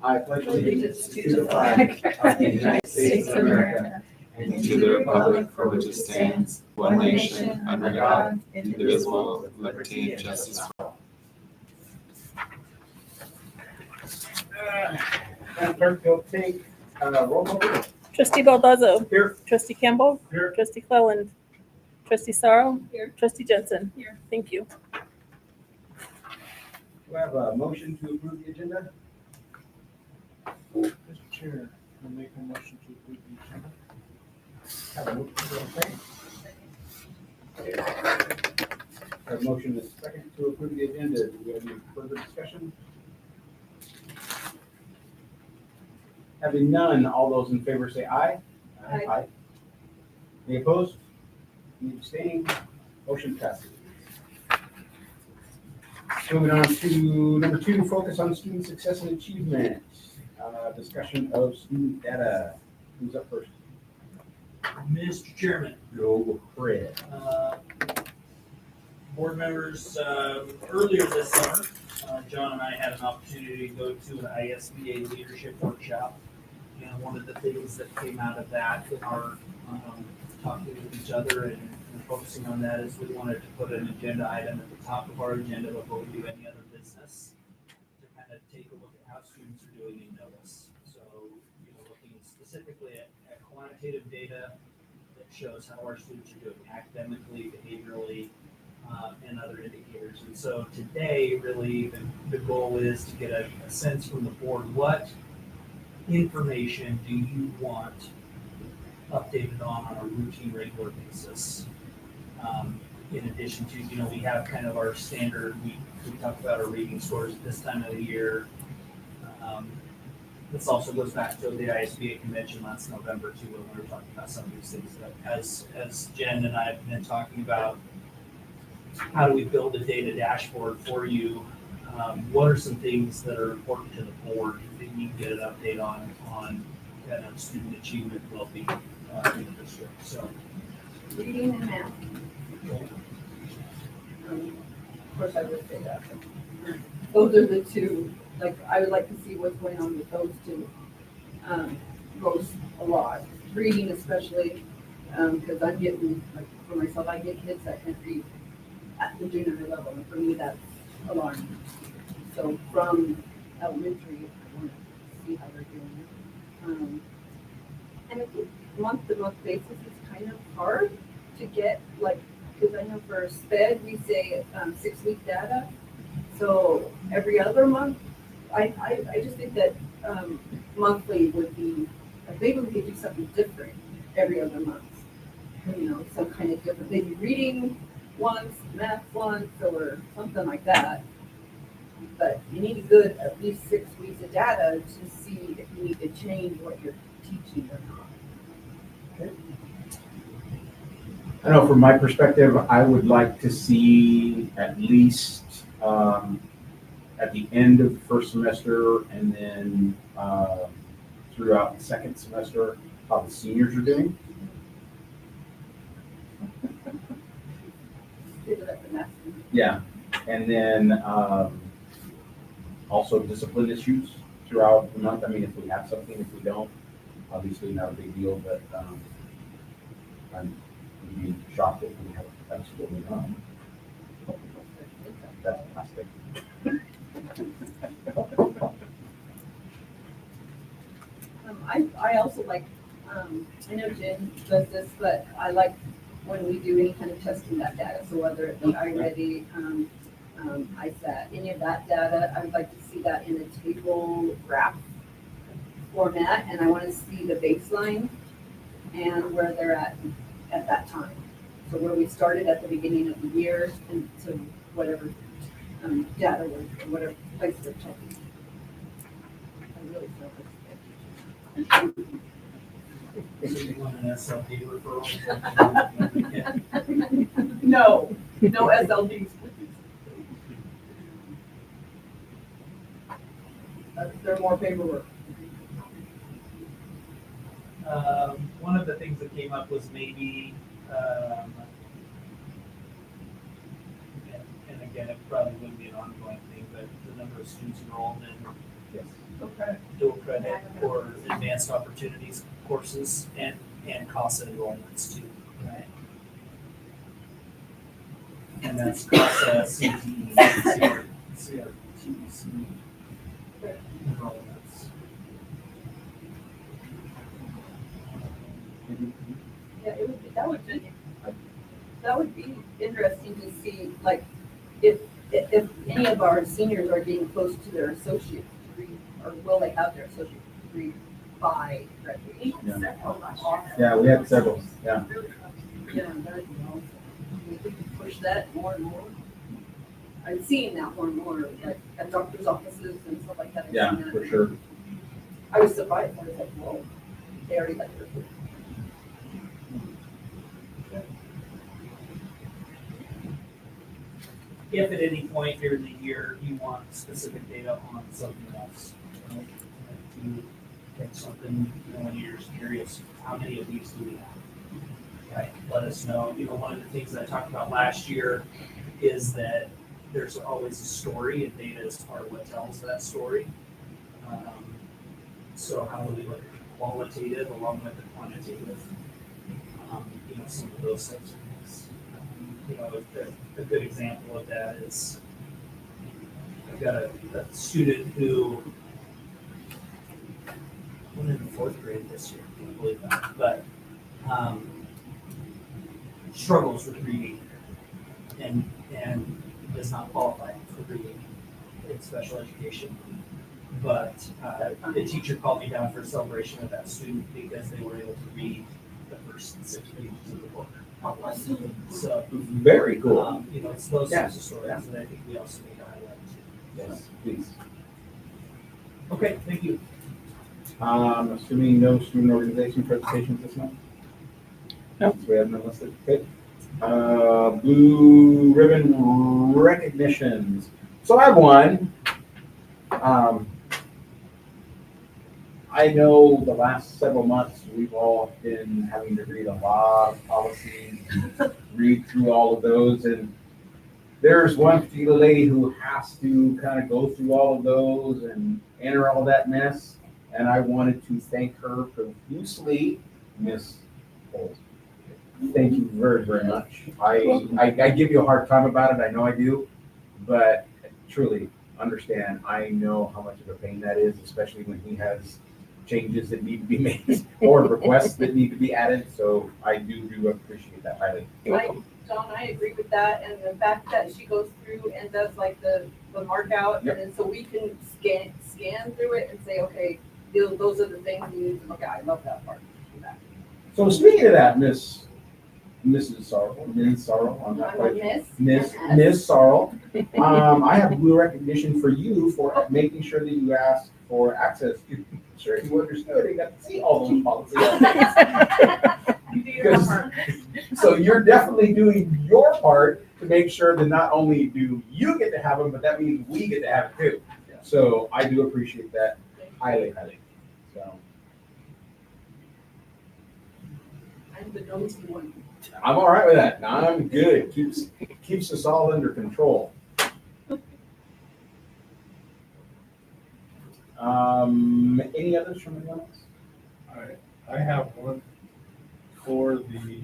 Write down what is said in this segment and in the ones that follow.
I pledge allegiance to the flag of the United States of America and to the republic for which it stands, one nation, under God, indivisible, with liberty and justice for all. Madam Clerk, you'll take roll call. Please. Trustee Baldazo. Here. Trustee Campbell. Here. Trustee Cleland. Trustee Sorrow. Here. Trustee Jensen. Here. Thank you. Do I have a motion to approve the agenda? Mr. Chair, I make a motion to approve the agenda. Have a motion to second. Have a motion is second to approve the agenda. Do we have any further discussion? Having none, all those in favor say aye. Aye. Any opposed? Any abstaining? Motion passes. Moving on to number 2, focus on student success and achievement. Discussion of student data. Who's up first? Mr. Chairman, Go Fred. board members, earlier this summer, John and I had an opportunity to go to an ISBA leadership workshop. And one of the things that came out of that in our talking with each other and focusing on that is we wanted to put an agenda item at the top of our agenda before we do any other business to kind of take a look at how students are doing in NOAS. So, looking specifically at quantitative data that shows how our students are doing academically, behaviorally, and other indicators. And so today, really, the goal is to get a sense from the board, what information do you want updated on a routine, regular basis? In addition to, we have kind of our standard, we talk about our reading scores at this time of the year. This also goes back to the ISBA convention last November too, when we were talking about some of these things. But as Jen and I have been talking about, how do we build a data dashboard for you? What are some things that are important to the board that you can get an update on kind of student achievement, well-being in the district? So, Reading and math. Of course, I would say that. Those are the two, I would like to see what's going on with those two. Goes a lot. Reading especially, because I'm getting, for myself, I get kids that can read at the junior level, and for me, that's alarming. So from elementary, I want to see how they're doing it. And I think month-to-month basis is kind of hard to get, because I know for SPED, we say 6-week data. So every other month, I just think that monthly would be, maybe we could do something different every other month. Some kind of different, maybe reading once, math once, or something like that. But you need a good at least 6 weeks of data to see if you need to change what you're teaching or not. I know from my perspective, I would like to see at least at the end of the first semester and then throughout the second semester how the seniors are doing. Yeah, and then also discipline issues throughout the month. I mean, if we have something, if we don't, obviously not a big deal, but I'm be shocked if we have absolutely none. That's plastic. I also like, I know Jen does this, but I like when we do any kind of testing that data. So whether it be iReady, ISAT, any of that data, I would like to see that in a table graph format, and I want to see the baseline and where they're at that time. So where we started at the beginning of the year and to whatever data was, or whatever place they're checking. I really feel this. so you want an SLP referral? No SLDs, please. They're more paperwork. One of the things that came up was maybe, and again, it probably wouldn't be an ongoing thing, but the number of students enrolled in Yes. dual credit or advanced opportunities courses and CASA enrollments too, right? And that's CASA, CTE, CRTC enrollments. Yeah, that would be interesting to see, like, if any of our seniors are getting close to their associate degree, or will they have their associate degree by graduation? Yeah, we had several, yeah. Yeah, that'd be awesome. We could push that more and more. I'm seeing that more and more, like, at doctor's offices and stuff like that. I've Yeah, seen that. for sure. I was surprised, I was like, whoa, they already got their. If at any point during the year you want specific data on something else, you know, if you take something, you know, and you're just curious, how many of these do we have? Right, let us know. You know, one of the things that I talked about last year is that there's always a story, and data is part of what tells that story. So how do we look at the qualitative along with the quantitative? You know, some of those types of things. You know, a good example of that is I've got a student who went into 4th grade this year, I can't believe that, but struggles with reading and does not qualify for reading in special education. But the teacher called me down for a celebration of that student because they were able to read the first 6 pages of the book. So, Very cool. you know, it's those Yeah. types of stories that I think we also need to highlight too. Yes, please. Okay, thank you. Assuming no student organization presentations this month? No. So we have none listed, okay. Blue ribbon recognitions. So I have one. I know the last several months, we've all been having to read a lot of policies, read through all of those, and there's one particular lady who has to kind of go through all of those and enter all that mess, and I wanted to thank her profusely, Miss Bowles. Thank you very, very much. I give you a hard time about it, I know I do, but truly understand, I know how much of a pain that is, especially when he has changes that need to be made or requests that need to be added, so I do appreciate that highly. John, I agree with that, and the fact that she goes through and does like the mark out, Yep. and then so we can scan through it and say, okay, those are the things we need to look at. I love that part. So speaking of that, Mrs. Sorrel, Ms. Sorrel, I'm not I'm a quite. miss. Ms. Sorrel, I have blue recognition for you for making sure that you asked for access to, sure you understood and got to see all those policies. You do your homework. So you're definitely doing your part to make sure that not only do you get to have them, but that means we get to have it too. So I do appreciate that highly, highly. So I'm the nosy one. I'm all right with that. I'm good. Keeps us all under control. Any others from anyone else? I have one for the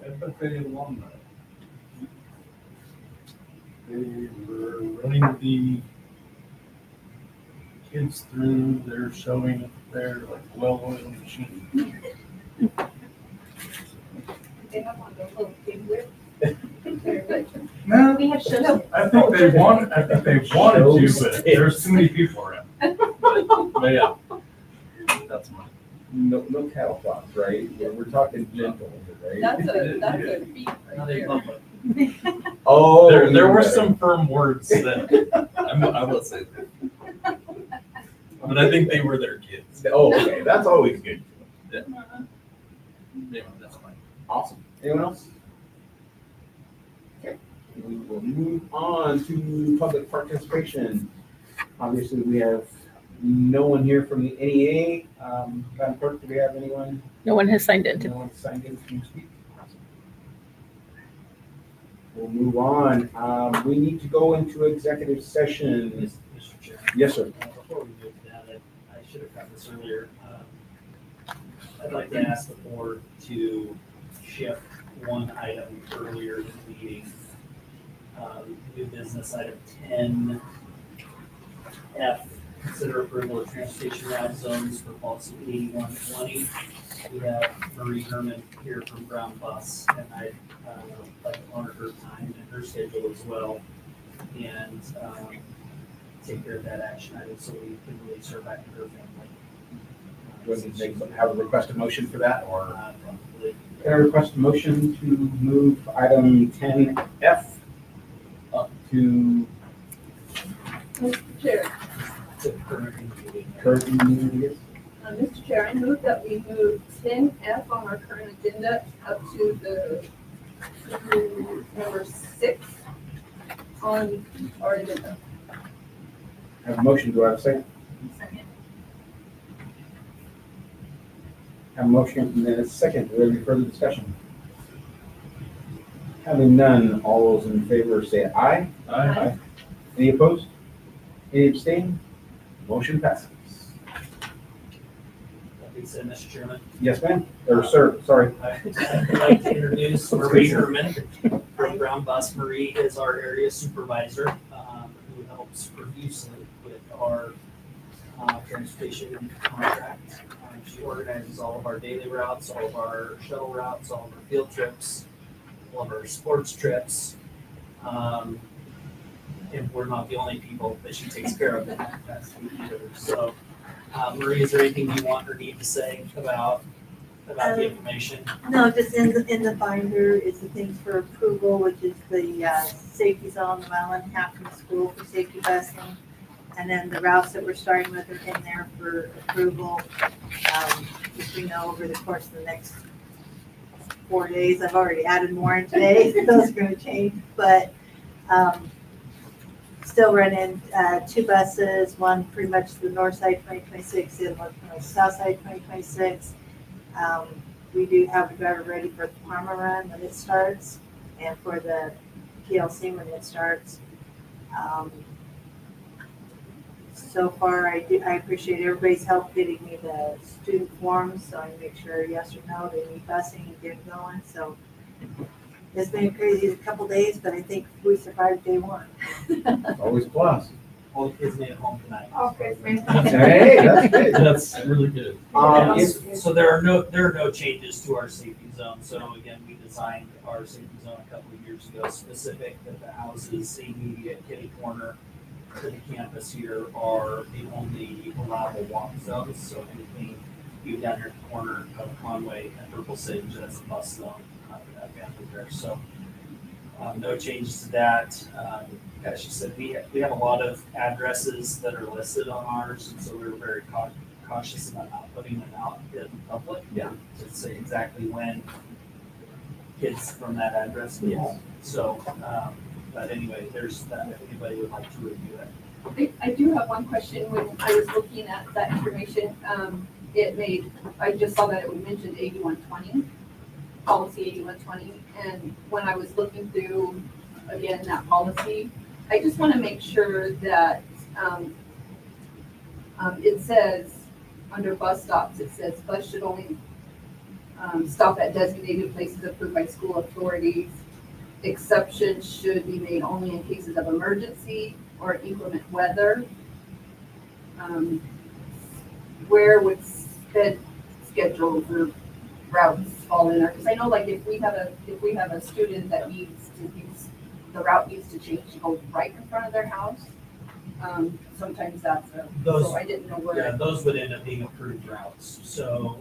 FFA alumni. They were running the kids through, they're showing their like well-oiled machine. They have one of those little big whips. No, We have shows. I think they wanted to, but there's too many people around. But yeah, that's mine. No cattle prods, right? We're talking gentle, right? That's a feat Now right they there. love it. Oh, There even were better. some firm words that I will say that. But I think they were their kids. Oh, okay, that's always good. Yeah, that's fine. Awesome. Anyone else? Okay, we will move on to public participation. Obviously, we have no one here from the NEA. Madam Clerk, do we have anyone? No one has signed in. No one signed in to speak? Awesome. We'll move on. We need to go into executive session. Mr. Chairman. Yes, sir. Before we move to that, I should have got this earlier. I'd like to ask the board to shift one item earlier in the meeting. New business item 10F, consider approval of transportation route zones for policy 8120. We have Marie Herman here from Brown Bus, and I'd like to honor her time and her schedule as well. And take care of that action item so we can release her back to her family. Have a request a motion for that, or? Probably. Can I request a motion to move item 10F up to Mr. Chair, To current meeting. current meeting? Mr. Chair, I move that we move 10F on our current agenda up to number 6 on our agenda. Have a motion, do I have a second? Second. Have a motion and then a second, do we have any further discussion? Having none, all those in favor say aye. Aye. Any opposed? Any abstain? Motion passes. That being said, Mr. Chairman, Yes, ma'am, or sir, sorry. I'd like to introduce Marie Herman from Brown Bus. Marie is our area supervisor, who helps profusely with our transportation contract. She organizes all of our daily routes, all of our shuttle routes, all of our field trips, all of our sports trips. And we're not the only people that she takes care of in that capacity either. So, Marie, is there anything you want or need to say about the information? No, just in the binder is the things for approval, which is the safety zone, the mile and a half from school for safety busing. And then the routes that we're starting with are in there for approval. As we know, over the course of the next 4 days, I've already added more in today. Those are gonna change, but still running 2 buses, one pretty much the north side 2026, the other one from the south side 2026. We do have a driver ready for the Parma run when it starts and for the PLC when it starts. So far, I appreciate everybody's help getting me the student forms, so I can make sure yes or no, they need busing and get going. So it's been crazy a couple days, but I think we survived day 1. Always a plus. All the kids made it home tonight. Okay, Hey, that's good. That's really good. So there are no changes to our safety zone. So again, we designed our safety zone a couple of years ago, specific that the houses immediate kitty corner to the campus here are the only allowable walk zones. So anything you down here at the corner of Conway and Purple Sage, that's the bus zone that boundary there. So no changes to that. As you said, we have a lot of addresses that are listed on ours, and so we were very cautious about not putting them out in public. Yeah. To say exactly when kids from that address go home. So, but anyway, there's that, if anybody would like to review it. I do have one question. When I was looking at that information, I just saw that it would mention 8120, policy 8120. And when I was looking through, again, that policy, I just want to make sure that it says, under bus stops, it says bus should only stop at designated places approved by school authorities. Exceptions should be made only in cases of emergency or inclement weather. Where would sped schedules or routes fall in there? Because I know, like, if we have a student that needs to use, the route needs to change to go right in front of their house. Sometimes that's so I didn't know where. Yeah, those would end up being approved routes. So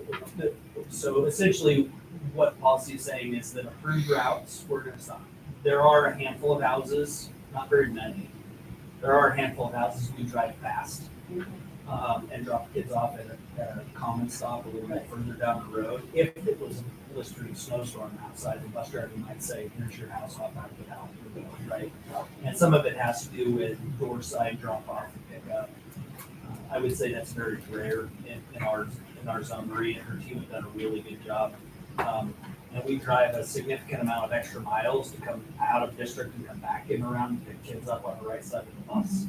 essentially what policy is saying is that approved routes, we're gonna stop. There are a handful of houses, not very many. There are a handful of houses we drive past and drop kids off at a common stop a little bit further down the road. If it was a blistering snowstorm outside, the bus driver might say, here's your house, hop out of the house, right? And some of it has to do with door side drop off and pick up. I would say that's very rare in our zone. Marie and her team have done a really good job. And we drive a significant amount of extra miles to come out of district and come back in around and pick kids up on the right side of the bus.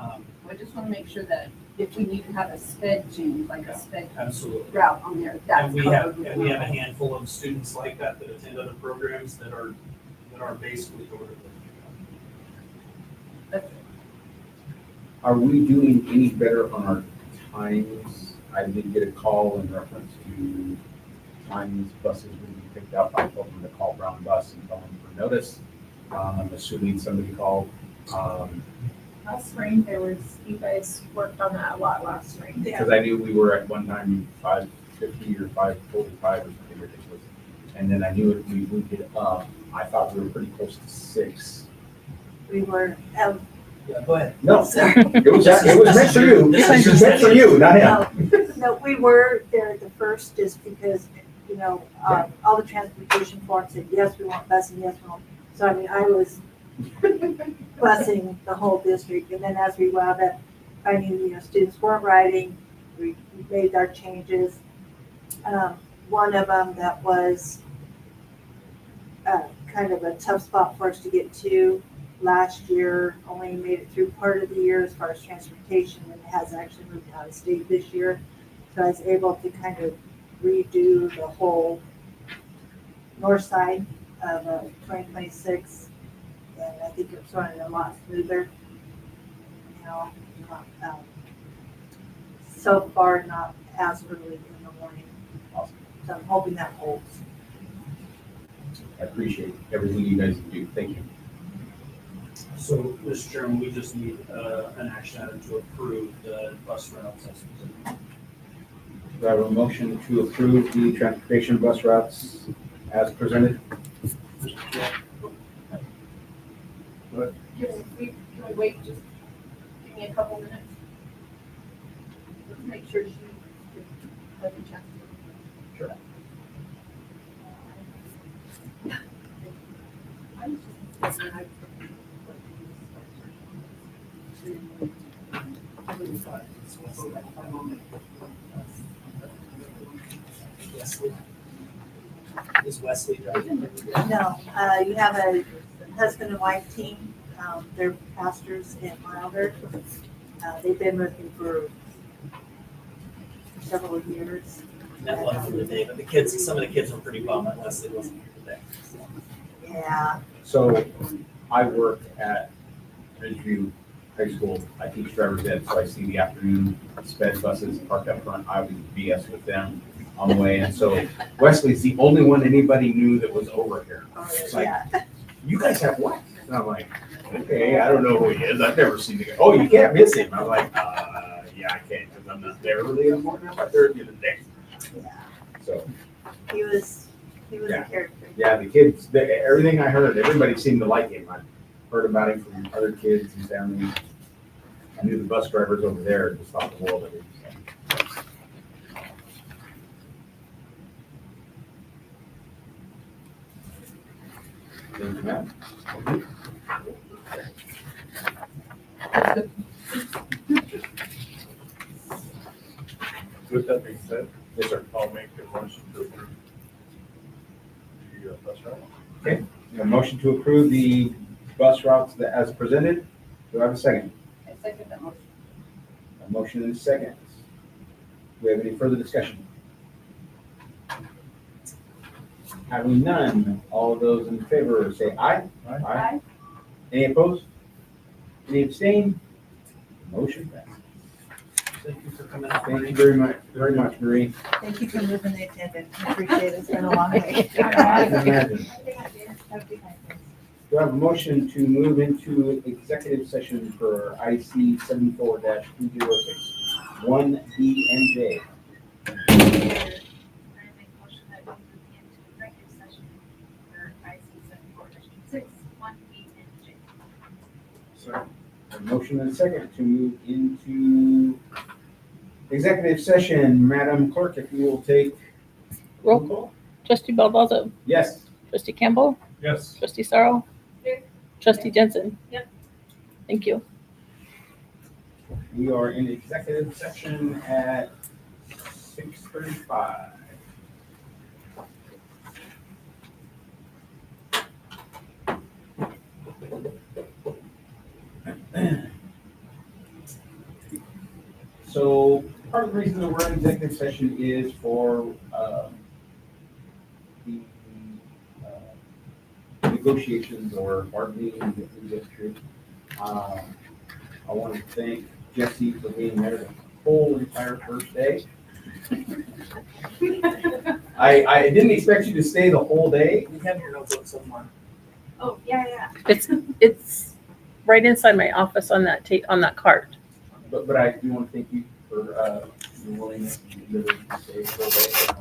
I just want to make sure that if we need to have a sped change, like a sped Absolutely. route on there, that's And we covered. have, and we have a handful of students like that that attend other programs that are basically door to door. Are we doing any better on our times? I did get a call in reference to times buses would be picked up. I told them to call Brown Bus and tell them for notice. I'm assuming somebody called. Last spring, you guys worked on that a lot last spring. Because I knew we were at one time 5:50 or 5:45 or something ridiculous. And then I knew if we moved it up, I thought we were pretty close to 6. We were, Yeah, go ahead. No, sorry. it was meant for you. It was meant for you, not him. No, we were there at the first just because, all the transportation forms said, yes, we want busing, yes, we want. So I mean, I was busing the whole district. And then as we wound up finding, students weren't riding, we made our changes. One of them that was kind of a tough spot for us to get to last year, only made it through part of the year as far as transportation, and has actually moved out of state this year. So I was able to kind of redo the whole north side of 2026, and I think it's running a lot smoother. So far not as early in the morning. Awesome. So I'm hoping that holds. I appreciate everything you guys do. Thank you. So, Mr. Chairman, we just need an action item to approve the bus routes as presented. Do I have a motion to approve the transportation bus routes as presented? Can we wait, just give me a couple minutes? Let's make sure she has a chance. Sure. Wesley? Is Wesley driving? No, you have a husband and wife team. They're pastors in Wilder. They've been with me for several years. That one for the day, but the kids, some of the kids were pretty bummed that Wesley wasn't here today. Yeah, So I work at Ridgeview High School. I teach driver's ed, so I see the afternoon sped buses parked up front. I was BS with them on the way. And so Wesley's the only one anybody knew that was over here. It's like, yeah. you guys have what? And I'm like, okay, I don't know who he is. I've never seen the guy. Oh, you can't miss him. I'm like, yeah, I can't because I'm not there early in the morning. I'm not there at the end of the day. Yeah. So, He was Yeah. a character. yeah, the kids, everything I heard, everybody seemed to like him. I heard about him from other kids and families. I knew the bus drivers over there just thought the world of him. So. Thank you, Matt. With that being said, Yes, sir. I'll make a motion to approve the bus route. A motion to approve the bus routes as presented. Do I have a second? I second that motion. A motion and a second. Do we have any further discussion? Having none, all of those in favor say aye. Aye. Any opposed? Any abstain? Motion passes. Thank you for coming out. Thank you very much, Marie. Thank you for moving the attendance. I appreciate it. It's been a long day. I can imagine. Have a good night, guys. Do I have a motion to move into executive session for IC 74-206, 1B and J? I make a motion that we move into executive session for IC 74-6, 1B and J. So, a motion and a second to move into executive session. Madam Clerk, if you will take Roll call. Trustee Balbazo, Yes. trustee Campbell, Yes. trustee Sorrow. Here. Trustee Jensen. Yep. Thank you. We are in executive session at 6:35. So part of the reason that we're in executive session is for the negotiations or bargaining that we get through. I want to thank Jesse for being there the whole entire first day. I didn't expect you to stay the whole day. We have your notebook somewhere. Oh, yeah. It's right inside my office on that on that cart. But I do want to thank you for your willingness to stay the whole day.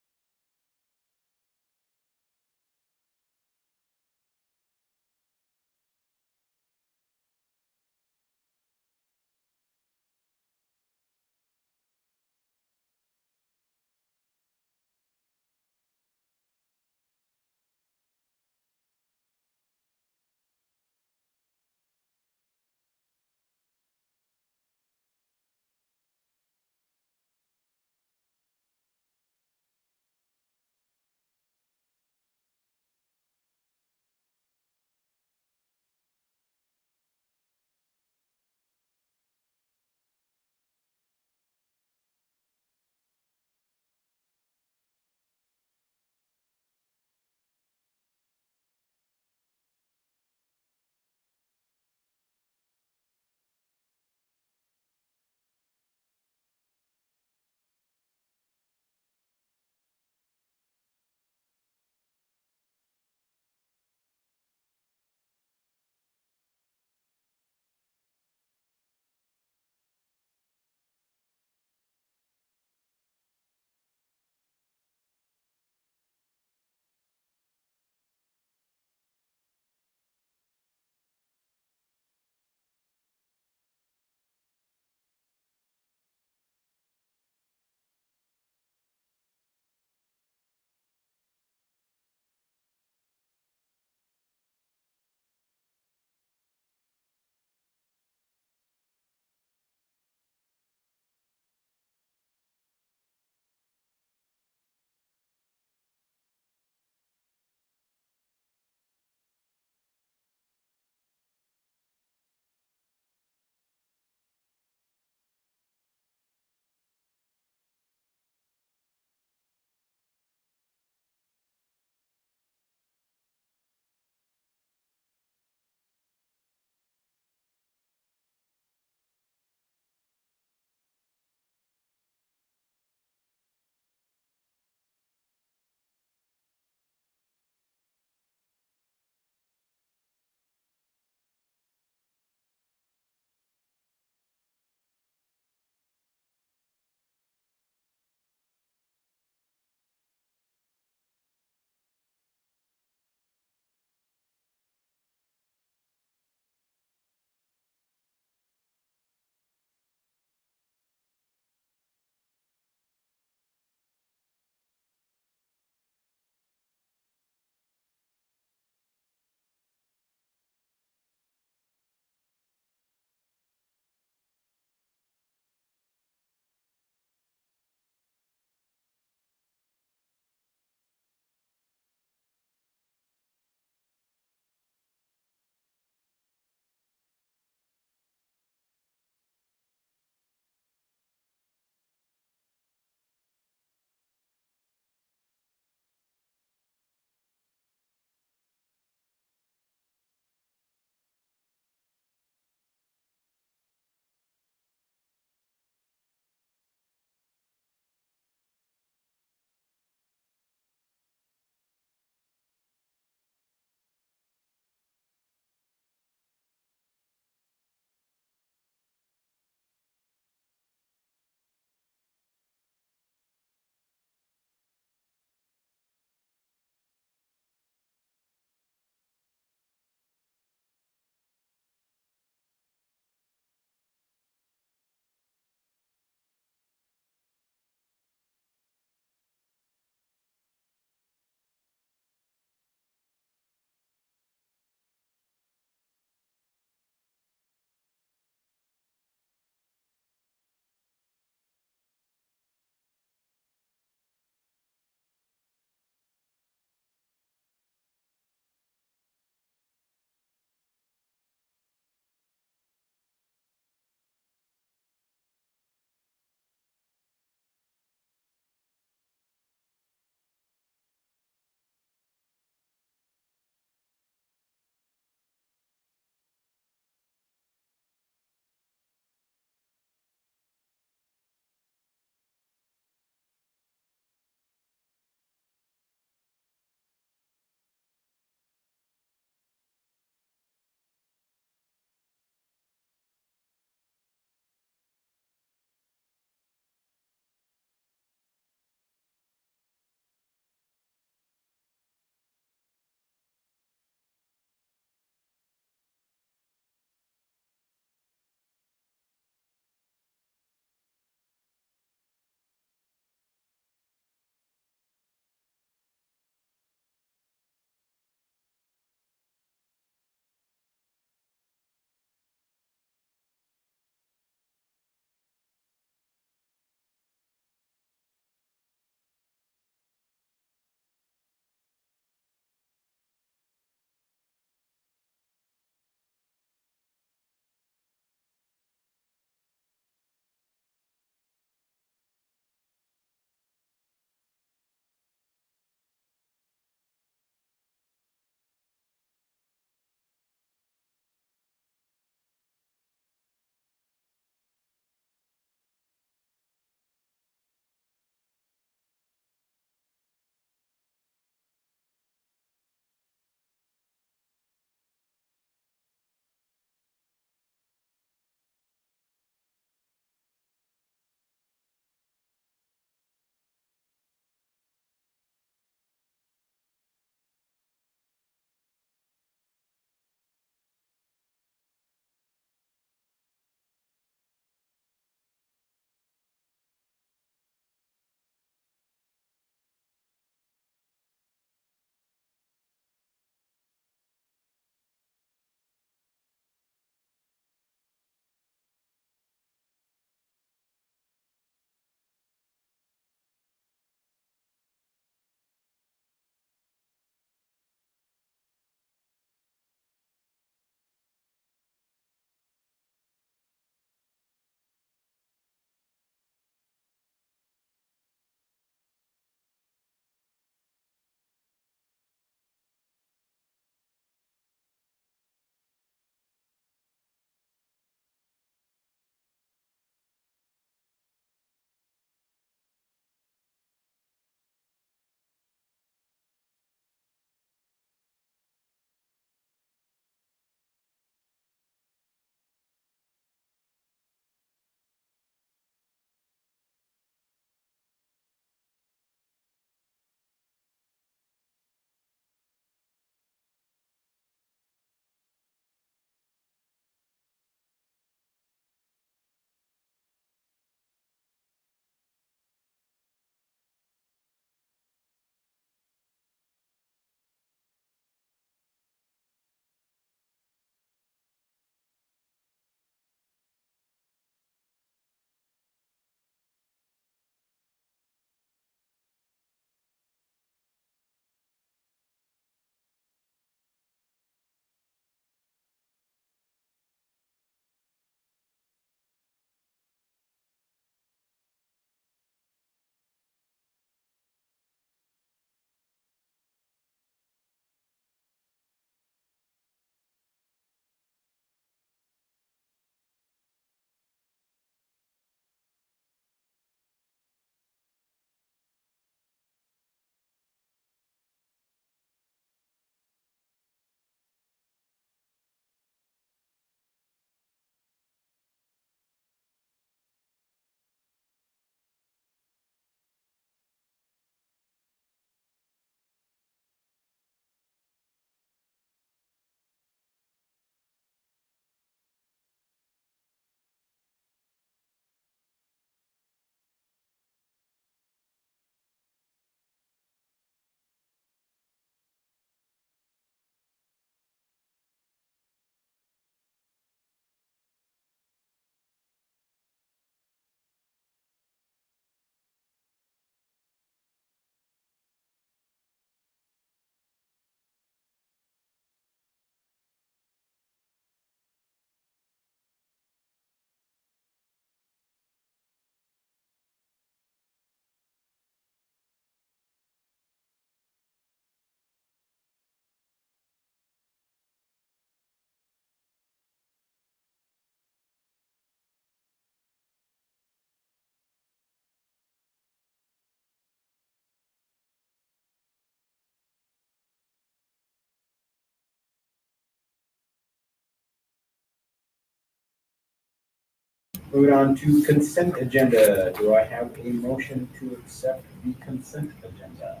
Moving on to consent agenda. Do I have a motion to accept the consent agenda?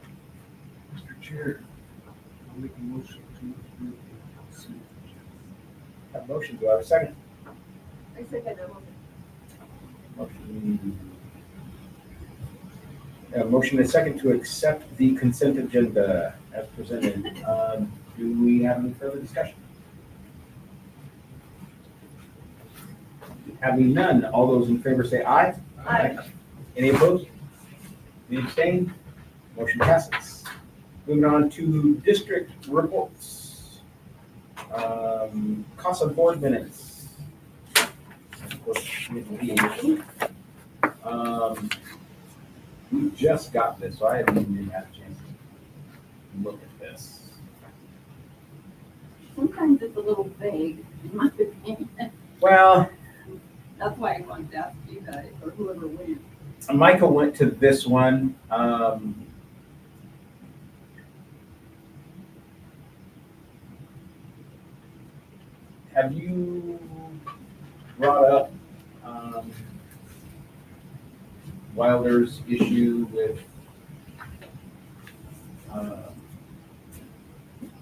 Mr. Chair, I'll make a motion to approve the consent agenda. Have a motion. Do I have a second? I said that one. Motion. A motion and a second to accept the consent agenda as presented. Do we have any further discussion? Having none, all those in favor say aye. Aye. Any opposed? Any abstained? Motion passes. Moving on to district reports. CASA board minutes. Of course, we just got this, so I haven't even had a chance to look at this. Sometimes it's a little vague, in my opinion. Well, That's why I wanted to ask you guys, or whoever went. Michael went to this one. Have you brought up Wilder's issue with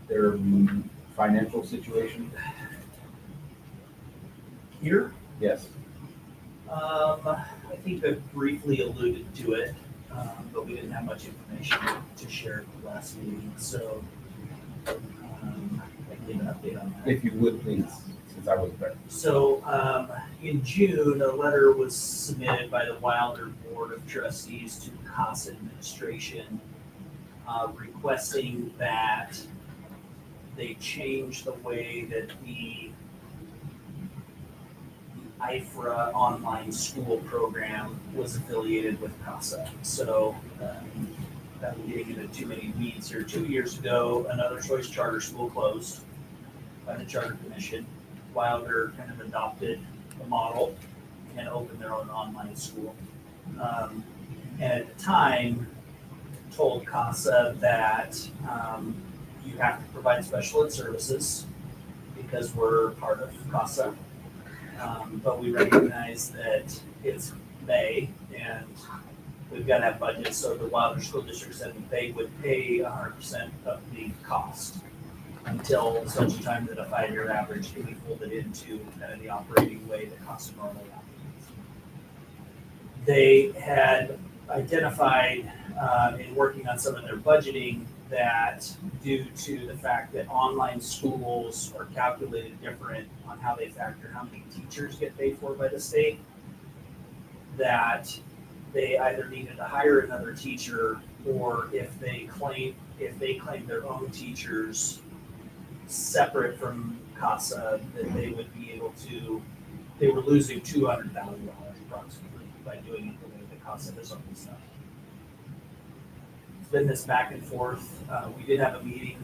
their financial situation? Here, Yes. I think I briefly alluded to it, but we didn't have much information to share at the last meeting, so I can give an update on that. If you would, please, since I wasn't there. So, in June, a letter was submitted by the Wilder Board of Trustees to CASA administration, requesting that they change the way that the IFRA online school program was affiliated with CASA. So, I'm getting into too many weeds here. 2 years ago, another choice charter school closed by the Charter Commission. Wilder kind of adopted the model and opened their own online school. And at the time, told CASA that you have to provide special ed services because we're part of CASA. But we recognize that it's May and we've got to have budgets, so the Wilder School District said that they would pay 100% of the cost until such a time that a 5-year average can be folded into kind of the operating way that CASA normally operates. They had identified in working on some of their budgeting that due to the fact that online schools are calculated different on how they factor how many teachers get paid for by the state, that they either needed to hire another teacher, or if they claim their own teachers separate from CASA, that they would be able to, they were losing $200,000 approximately by doing it the way that CASA does on this stuff. It's been this back and forth. We did have a meeting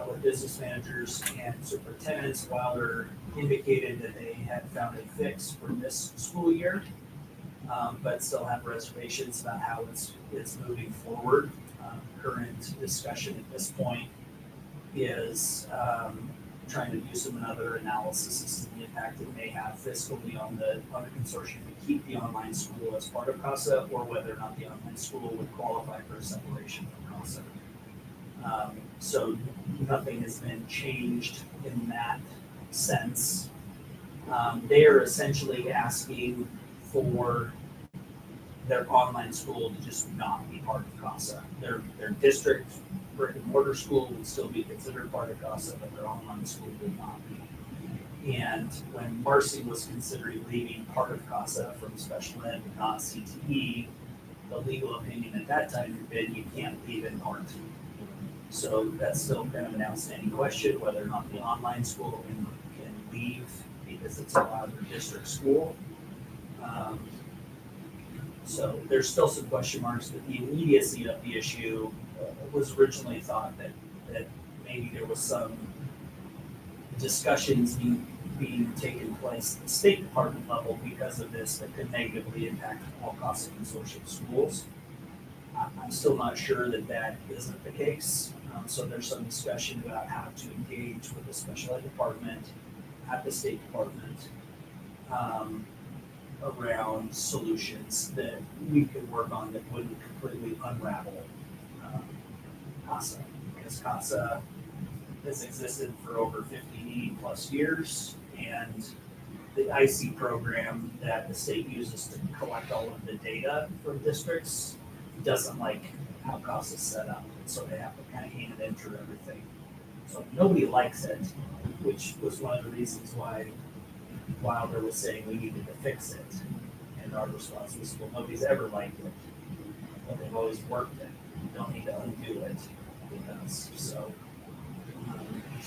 with business managers and superintendents. Wilder indicated that they had found a fix for this school year, but still have reservations about how it's moving forward. Current discussion at this point is trying to do some another analysis as to the impact it may have fiscally on the consortium to keep the online school as part of CASA, or whether or not the online school would qualify for a separation from CASA. So nothing has been changed in that sense. They are essentially asking for their online school to just not be part of CASA. Their district brick and mortar school would still be considered part of CASA, but their online school would not be. And when Marcy was considering leaving part of CASA from special ed and not CTE, the legal opinion at that time had been you can't leave in part. So that's still kind of an outstanding question, whether or not the online school can leave because it's allowed their district school. So there's still some question marks, but the immediacy of the issue was originally thought that maybe there was some discussions being taken place at the State Department level because of this that could negatively impact all CASA consortium schools. I'm still not sure that isn't the case. So there's some discussion about how to engage with the special ed department at the State Department. around solutions that we could work on that wouldn't completely unravel CASA. Because CASA has existed for over 50 plus years, and the IC program that the state uses to collect all of the data from districts doesn't like how CASA is set up, so they have to kind of hand enter everything. So nobody likes it, which was one of the reasons why Wilder was saying we needed to fix it. And our response was, well, nobody's ever liked it, but they've always worked it. You don't need to undo it. Because, so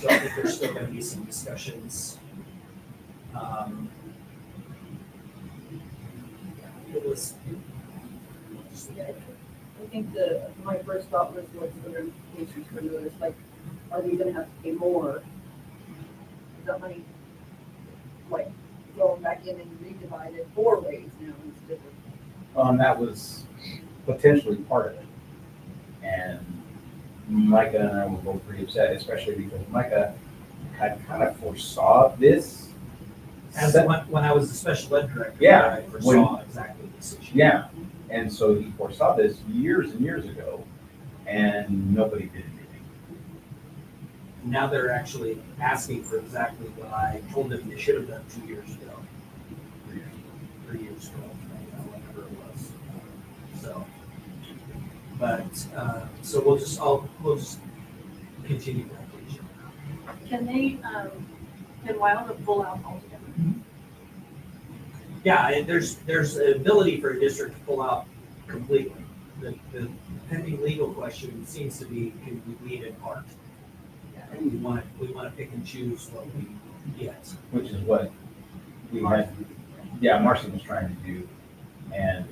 I think there's still going to be some discussions. It was. Yeah, I think my first thought was what's the ramifications for those, like, are we gonna have to pay more? Is that money, like, going back in and redivide it 4 ways now instead of? That was potentially part of it. And Micah and I were both pretty upset, especially because Micah had kind of foresaw this. As when I was the special ed director, Yeah, I foresaw exactly this issue. Yeah, and so he foresaw this years and years ago, and nobody did anything. Now they're actually asking for exactly what I told them they should have done 2 years ago. 3 years ago, whatever it was. So, but, so we'll just continue that issue. Can they, can Wilder pull out altogether? Yeah, and there's an ability for a district to pull out completely. The pending legal question seems to be, can we leave in part? And we want to pick and choose what we get. Which is what we had, Marcy was trying to do. And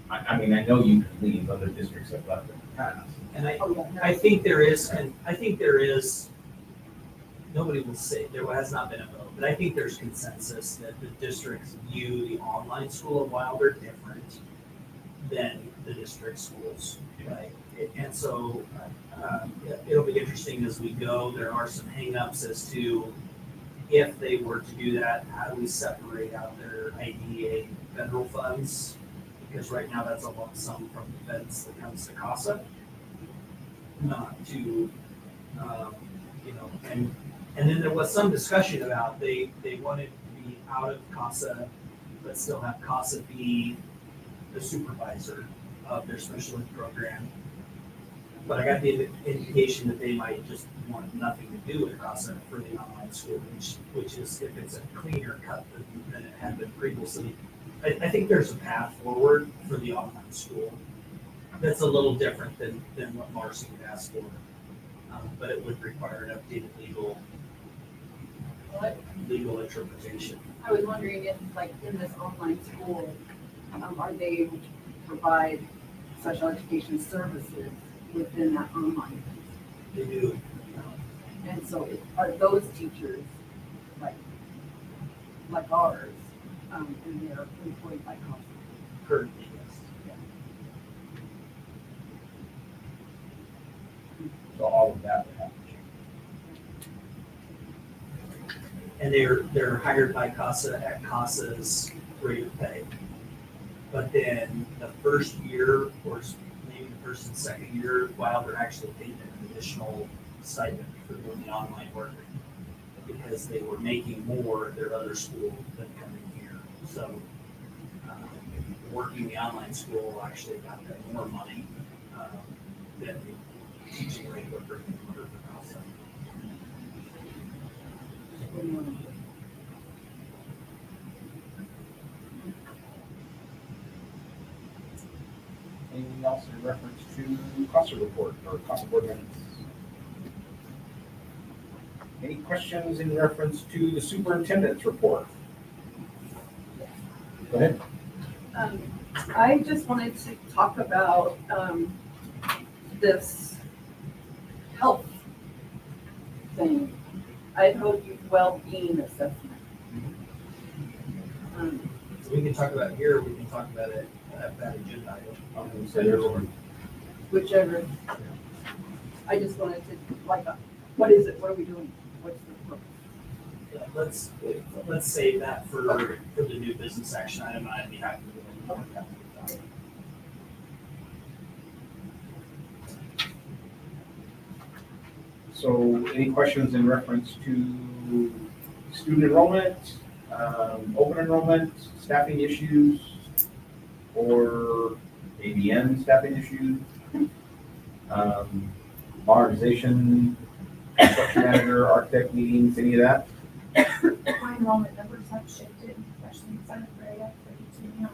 I mean, I know you can leave, other districts have left in the past. And Oh, yeah. I think there is, nobody will say, there has not been a vote, but I think there's consensus that the districts view the online school of Wilder different than the district schools, right? And so it'll be interesting as we go. There are some hangups as to if they were to do that, how do we separate out their IDEA federal funds? Because right now that's a lump sum from the feds that comes to CASA, not to, and then there was some discussion about they wanted to be out of CASA, but still have CASA be the supervisor of their special ed program. But I got the indication that they might just want nothing to do with CASA for the online school, which is if it's a cleaner cut than it had been previously. I think there's a path forward for the online school that's a little different than what Marcy would ask for. But it would require an updated legal interpretation. I was wondering if, like, in this online school, are they able to provide special education services within that online? They do. And so are those teachers like ours, and they're employed by CASA? Currently, yes. So all of that would have to change. And they're hired by CASA at CASA's rate of pay. But then the first year, or maybe the first and second year, Wilder actually paid them an additional stipend for doing the online work because they were making more at their other school than coming here. So working the online school actually got them more money than the teaching rate would bring them under for CASA. Anything else in reference to CASA report or CASA board minutes? Any questions in reference to the superintendent's report? Go ahead. I just wanted to talk about this health thing. I told you well-being assessment. So we can talk about it here, we can talk about it at that agenda item. I'm going to say there's Whichever. I just wanted to, what is it? What are we doing? What's the purpose? Yeah, let's save that for the new business action item, and I'd be happy to go. So any questions in reference to student enrollment, open enrollment, staffing issues, or ABM staffing issues? Modernization, construction manager, architect meetings, any of that? My enrollment numbers have shifted, especially in seventh grade up 32 now.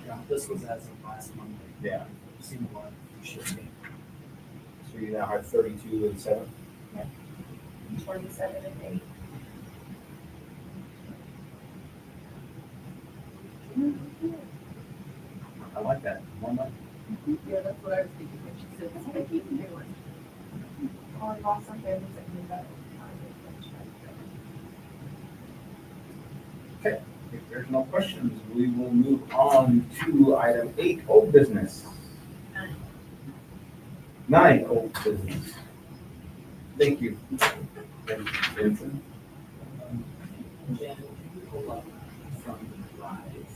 Yeah, this was as of last Monday. Yeah. Seen a lot of shifting. So you now have 32 and 7. 27 and 8. I like that. One month. Yeah, that's what I was thinking when she said, That's what I keep doing. Oh, I lost some families that knew that. If there's no questions, we will move on to item 8, old business. 9, old business. Thank you. Vincent. Jen, would you pull up from the drive,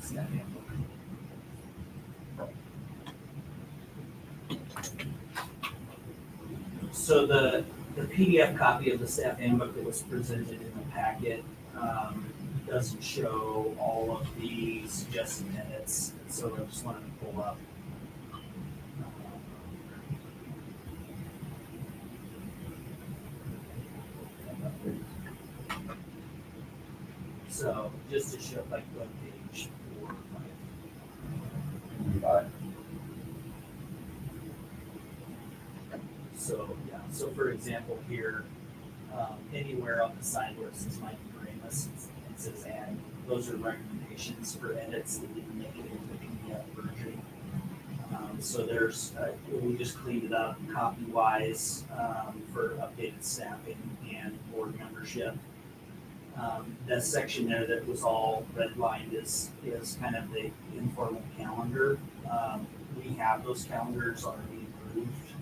staff handbook? So the PDF copy of the staff handbook that was presented in the packet doesn't show all of the suggested edits, so I just wanted to pull up. So just to show like web page 4 or 5. So, yeah, so for example, here, anywhere on the side where it says Mike Ramus, it says add, those are recommendations for edits that didn't make it into the PDF version. So there's, we just cleaned it up copy-wise, for updated staffing and board membership. That section there that was all redlined is kind of the informal calendar. We have those calendars already approved.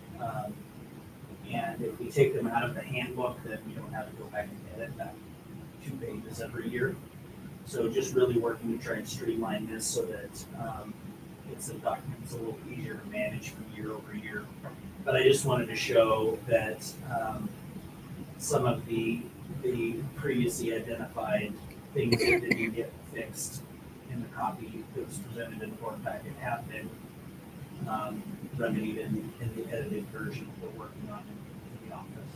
And if we take them out of the handbook, then we don't have to go back and edit that 2 pages every year. So just really working to try and streamline this so that it's a document that's a little easier to manage from year over year. But I just wanted to show that some of the previously identified things that didn't get fixed in the copy that was presented in the board packet have been remedied in the edited version that we're working on in the office.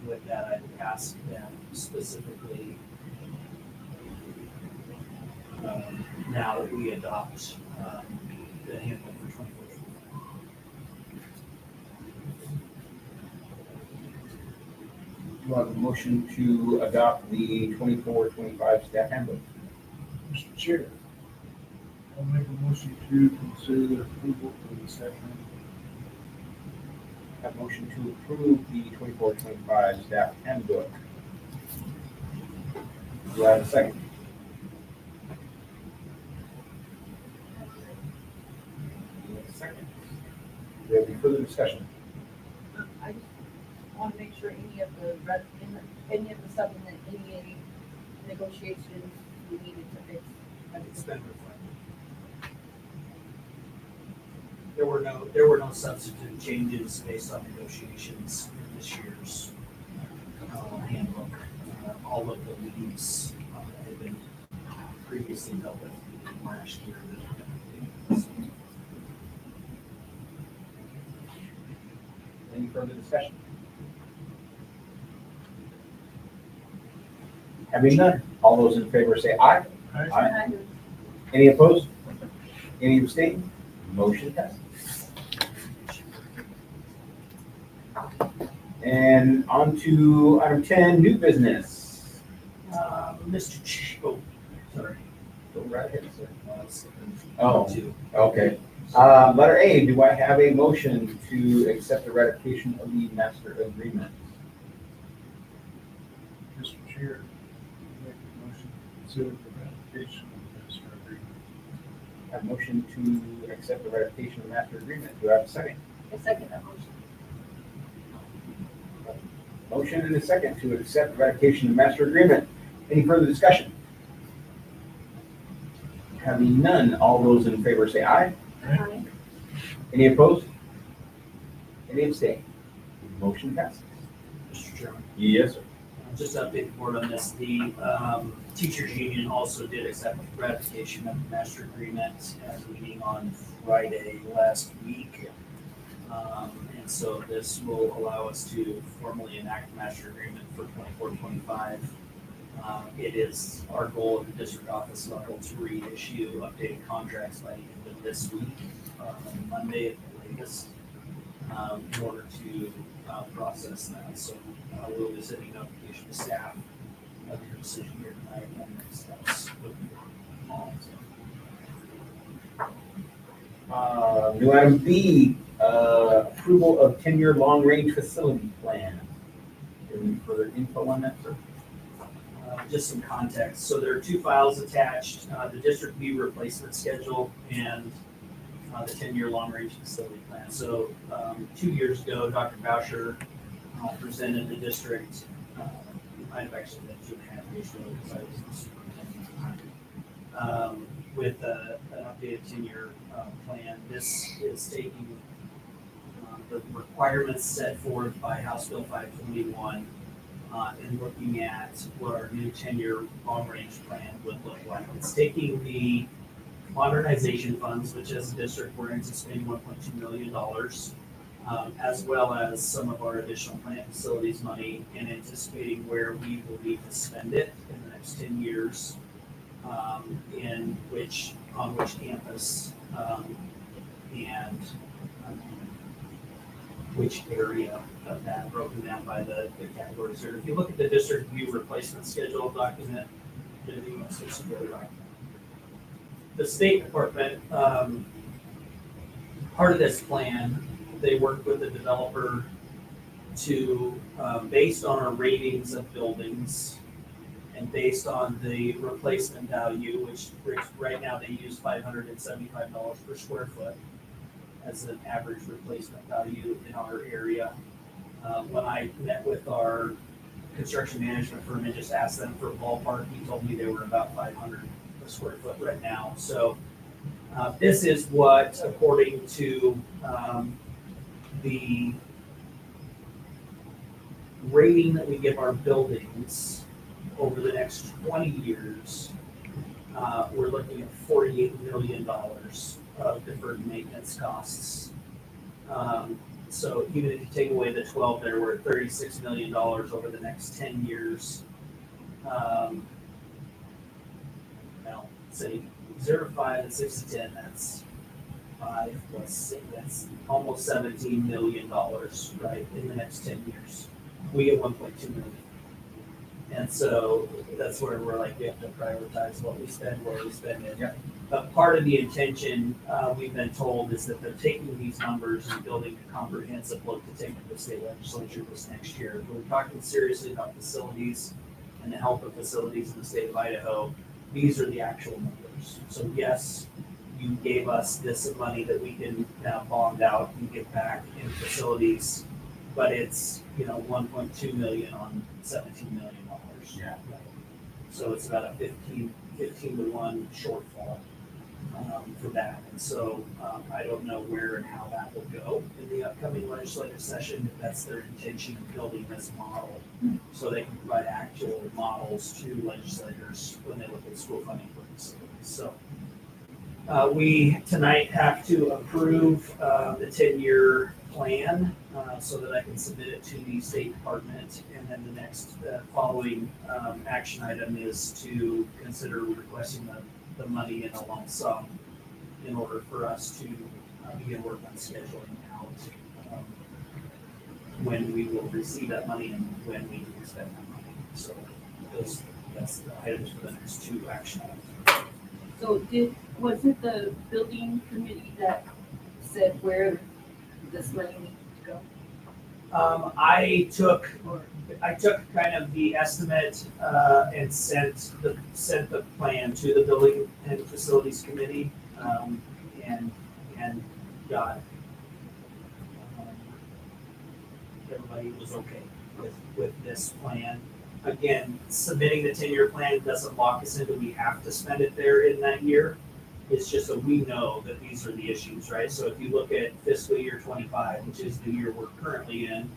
With that, I'd ask them specifically, now that we adopt the handbook for 2024. Do I have a motion to adopt the 24-25 staff handbook? Mr. Chair, I'll make a motion to consider approval of the staff handbook. Have a motion to approve the 24-25 staff handbook. Do I have a second? Do I have a second? Do we have any further discussion? I just want to make sure any of the stuff in the NEA negotiations we needed to fix. It's been reflected. There were no substantive changes based on negotiations in this year's handbook. All of the leads had been previously dealt with last year. Any further discussion? Having none, all those in favor say aye. Aye. Any opposed? Any abstain? Motion passes. And on to item 10, new business. Mr. Oh, sorry. Go right ahead, sir. Oh. Oh, okay. Letter A, do I have a motion to accept the ratification of the master agreement? Mr. Chair, I make a motion to consider the ratification of the master agreement. A motion to accept the ratification of the master agreement. Do I have a second? I second that motion. Motion and a second to accept ratification of master agreement. Any further discussion? Having none, all those in favor say aye. Aye. Any opposed? Any abstain? Motion passes. Mr. Chairman. Yes, sir. Just to update the board on this, the teachers union also did accept ratification of the master agreement at a meeting on Friday last week. And so this will allow us to formally enact the master agreement for 24-25. It is our goal at the district office level to reissue updated contracts by the end of this week, Monday at the latest, in order to process that. So we'll be sending notification to staff of your decision here tonight and next steps. New item B, approval of 10-year long-range facility plan. Any further info on that, sir? Just some context. So there are two files attached, the district view replacement schedule and the 10-year long-range facility plan. So 2 years ago, Dr. Boucher presented the district, it might have actually been 2.5 years ago, because I was the superintendent, with an updated 10-year plan. This is taking the requirements set forth by House Bill 521 and looking at what our new 10-year long-range plan would look like. It's taking the modernization funds, which as a district we're anticipating $1.2 million, as well as some of our additional plant facilities money, and anticipating where we will need to spend it in the next 10 years, on which campus, and which area of that, broken down by the categories here. If you look at the district view replacement schedule document, the State Department, part of this plan, they worked with the developer to, based on our ratings of buildings and based on the replacement value, which right now they use $575 per square foot as an average replacement value in our area. When I met with our construction management firm and just asked them for a ballpark, he told me they were about 500 a square foot right now. So this is what, according to the rating that we give our buildings over the next 20 years, we're looking at $48 million of deferred maintenance costs. So even if you take away the 12 there, we're at $36 million over the next 10 years. Well, say 0 to 5 and 6 to 10, that's 5 plus 6, that's almost $17 million, right, in the next 10 years. We get 1.2 million. And so that's where we're like, we have to prioritize what we spend, where we spend it. Yeah. But part of the intention, we've been told, is that they're taking these numbers and building a comprehensive look to take to the state legislature this next year. We're talking seriously about facilities and the health of facilities in the state of Idaho. These are the actual numbers. So yes, you gave us this money that we can now bond out and give back in facilities, but it's, 1.2 million on $17 million. Yeah. So it's about a 15 to 1 shortfall for that. And so I don't know where and how that will go in the upcoming legislative session, if that's their intention of building this model, so they can provide actual models to legislators when they look at school funding for facilities. So we tonight have to approve the 10-year plan so that I can submit it to the State Department. And then the next following action item is to consider requesting the money in a lump sum in order for us to begin work on scheduling out when we will receive that money and when we can spend that money. So that's the items for the next 2 action items. So was it the building committee that said where this money needs to go? I took kind of the estimate and sent the plan to the building and facilities committee, and got everybody was okay with this plan. Again, submitting the 10-year plan doesn't lock us into we have to spend it there in that year. It's just so we know that these are the issues, right? So if you look at fiscal year 25, which is the year we're currently in,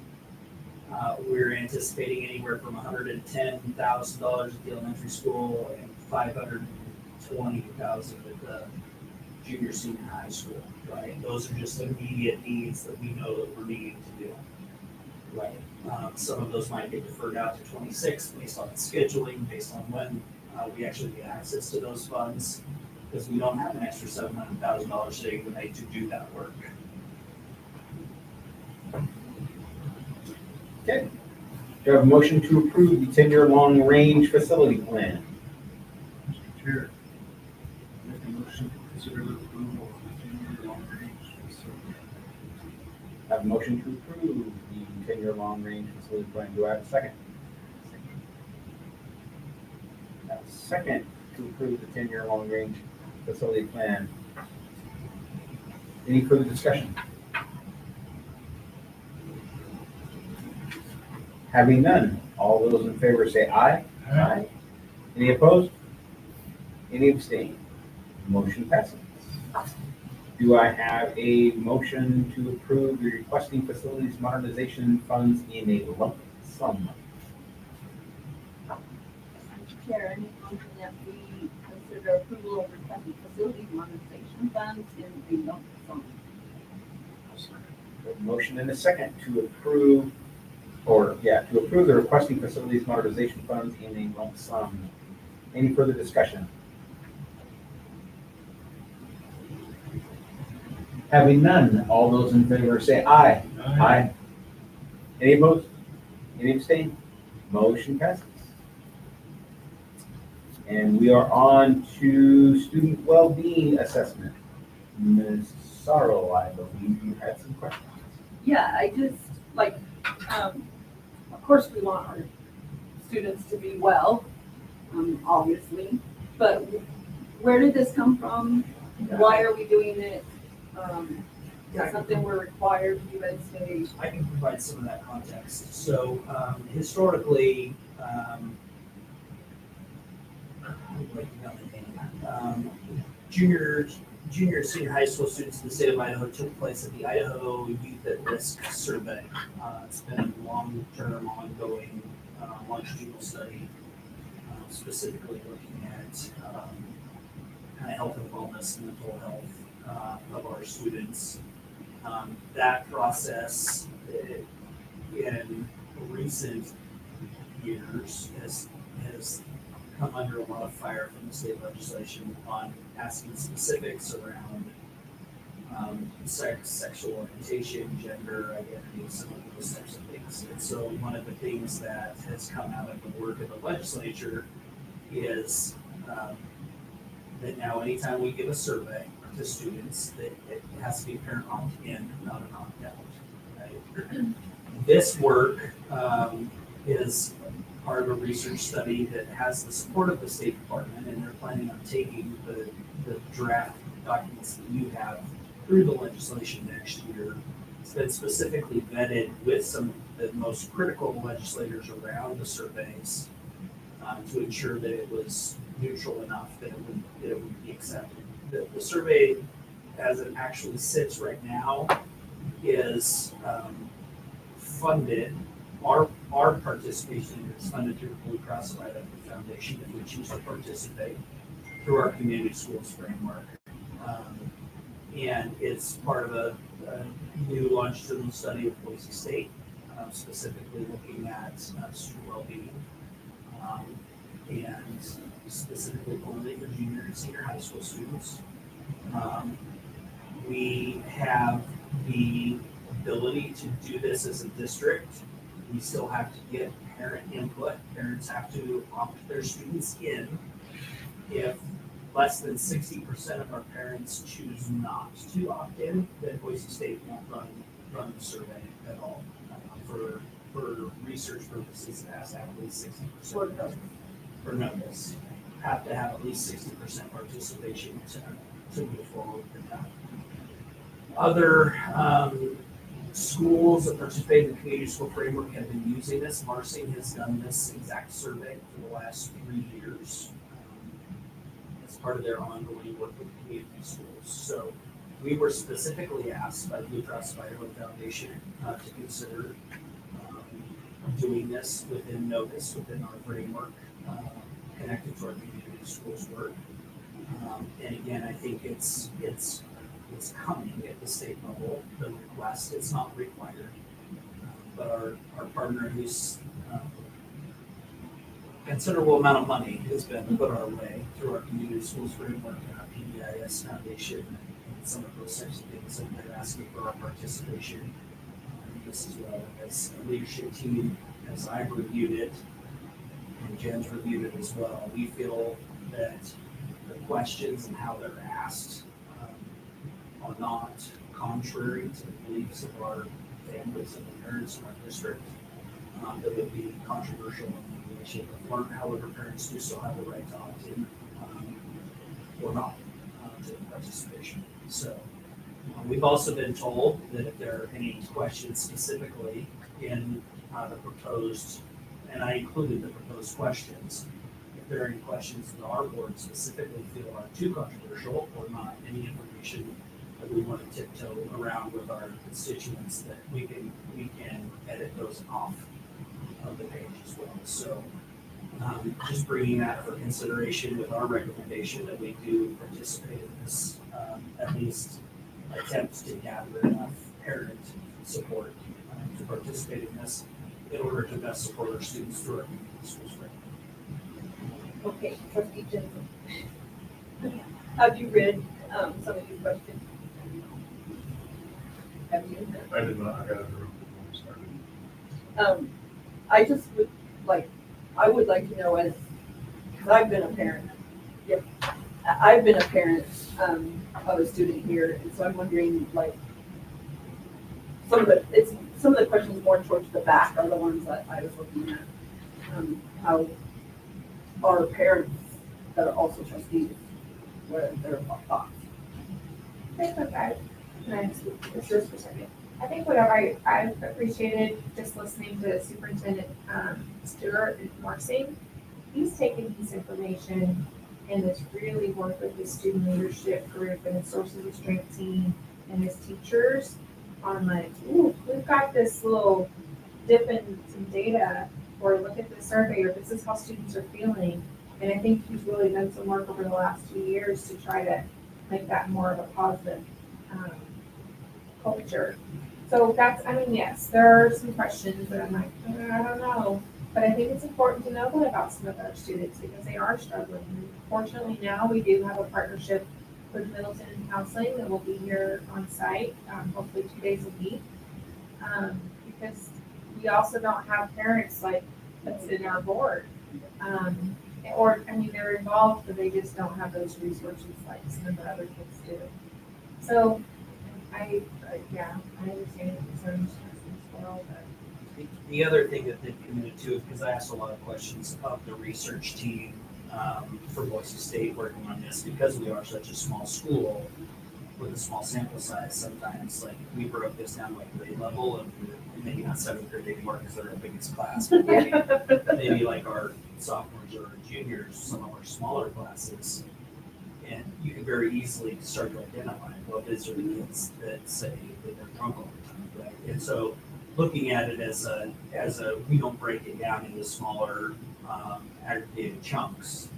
we're anticipating anywhere from $110,000 at the elementary school and $520,000 at the junior, senior high school, right? Those are just immediate needs that we know that we're needing to do, right? Some of those might get deferred out to 26 based on scheduling, based on when we actually get access to those funds, because we don't have an extra $700,000 sitting tonight to do that work. Okay. Do you have a motion to approve the 10-year long-range facility plan? Mr. Chair, make a motion to consider the approval of the 10-year long-range facility. Have a motion to approve the 10-year long-range facility plan. Do I have a second? Have a second to approve the 10-year long-range facility plan. Any further discussion? Having none, all those in favor say aye. Aye. Any opposed? Any abstain? Motion passes. Do I have a motion to approve the requesting facilities modernization funds in a lump sum? Mr. Chair, I make a motion that we consider approval of requested facility modernization funds in a lump sum. A motion and a second to approve, to approve the requesting facilities modernization funds in a lump sum. Any further discussion? Having none, all those in favor say aye. Aye. Any opposed? Any abstain? Motion passes. And we are on to student well-being assessment. Ms. Sorrow, I believe you had some questions. Yeah, I just, of course, we want our students to be well, obviously, but where did this come from? Why are we doing it? Is it something we're required to do at stage? I can provide some of that context. So historically, junior, senior high school students in the state of Idaho took place at the Idaho Youth at Risk Survey. It's been a long-term, ongoing longitudinal study, specifically looking at kind of health and wellness and mental health of our students. That process in recent years has come under a lot of fire from the state legislation on asking specifics around sex, sexual orientation, gender identity, some of those types of things. And so one of the things that has come out of the work of the legislature is that now anytime we give a survey to students, that it has to be a parent opt-in, not an opt-out. Right? This work is part of a research study that has the support of the State Department, and they're planning on taking the draft documents that you have through the legislation next year. It's been specifically vetted with some of the most critical legislators around the surveys to ensure that it was neutral enough that it would be accepted. The survey, as it actually sits right now, is funded. Our participation is funded through the Blue Cross of Idaho Foundation if we choose to participate through our community schools framework. And it's part of a new longitudinal study of Boise State, specifically looking at student well-being and specifically only for junior and senior high school students. We have the ability to do this as a district. We still have to get parent input. Parents have to opt their students in. If less than 60% of our parents choose not to opt in, then Boise State won't run the survey at all. For research purposes, it has to have at least 60%. For notice, have to have at least 60% participation to move forward with that. Other schools that participate in the community school framework have been using this. Marsing has done this exact survey for the last 3 years as part of their ongoing work with community schools. So we were specifically asked by the Blue Cross Spiderweb Foundation to consider doing this within Novus, within our framework, connected to our community schools work. And again, I think it's coming at the state level, the request, it's not required. But our partner who's considerable amount of money has been put our way through our community schools framework and our PBIS Foundation and some of those types of things, and they're asking for our participation in this as well. As a leadership team, as I've reviewed it, and Jen's reviewed it as well, we feel that the questions and how they're asked are not contrary to the beliefs of our families and the parents in our district. That would be controversial in any way, shape, or form. However, parents do still have the right to opt in or not to participation. So we've also been told that if there are any questions specifically in the proposed, and I included the proposed questions, if there are any questions that our board specifically feel are too controversial or not any information that we want to tiptoe around with our constituents, that we can edit those off of the page as well. So just bringing that for consideration with our recommendation that we do participate in this, at least attempt to gather enough parent support to participate in this in order to best support our students through our community schools framework. Okay, trustee Jensen. Have you read some of these questions? Have you? I did not, I got it before we started. I just would like, I would like to know, as, because I've been a parent. Yep. I've been a parent of a student here, and so I'm wondering, like, some of the questions more towards the back are the ones that I was looking at. How our parents that are also trustees, what are their thoughts? I think just for a second. I think what I've appreciated just listening to Superintendent Stewart and Marsing, he's taken his information and has really worked with his student leadership group and his sources of strength team and his teachers on like, ooh, we've got this little dip in some data, or look at the survey, or this is how students are feeling. And I think he's really done some work over the last 2 years to try to make that more of a positive culture. So that's, I mean, yes, there are some questions that I'm like, I don't know. But I think it's important to know that about some of our students because they are struggling. And fortunately now we do have a partnership with Middleton Counseling that will be here on site, hopefully 2 days a week. Because we also don't have parents like that's in our board. Or, I mean, they're involved, but they just don't have those resources like some of the other kids do. So I understand the concerns as well, but. The other thing that they've committed to, because I asked a lot of questions of the research team for Boise State working on this, because we are such a small school with a small sample size, sometimes like we broke this down like grade level and maybe not seventh grade anymore because they're our biggest class, but maybe like our sophomores or our juniors, some of our smaller classes. And you can very easily start to identify, well, these are the kids that say that they're drunk all the time, right? And so looking at it as a, we don't break it down into smaller aggregated chunks,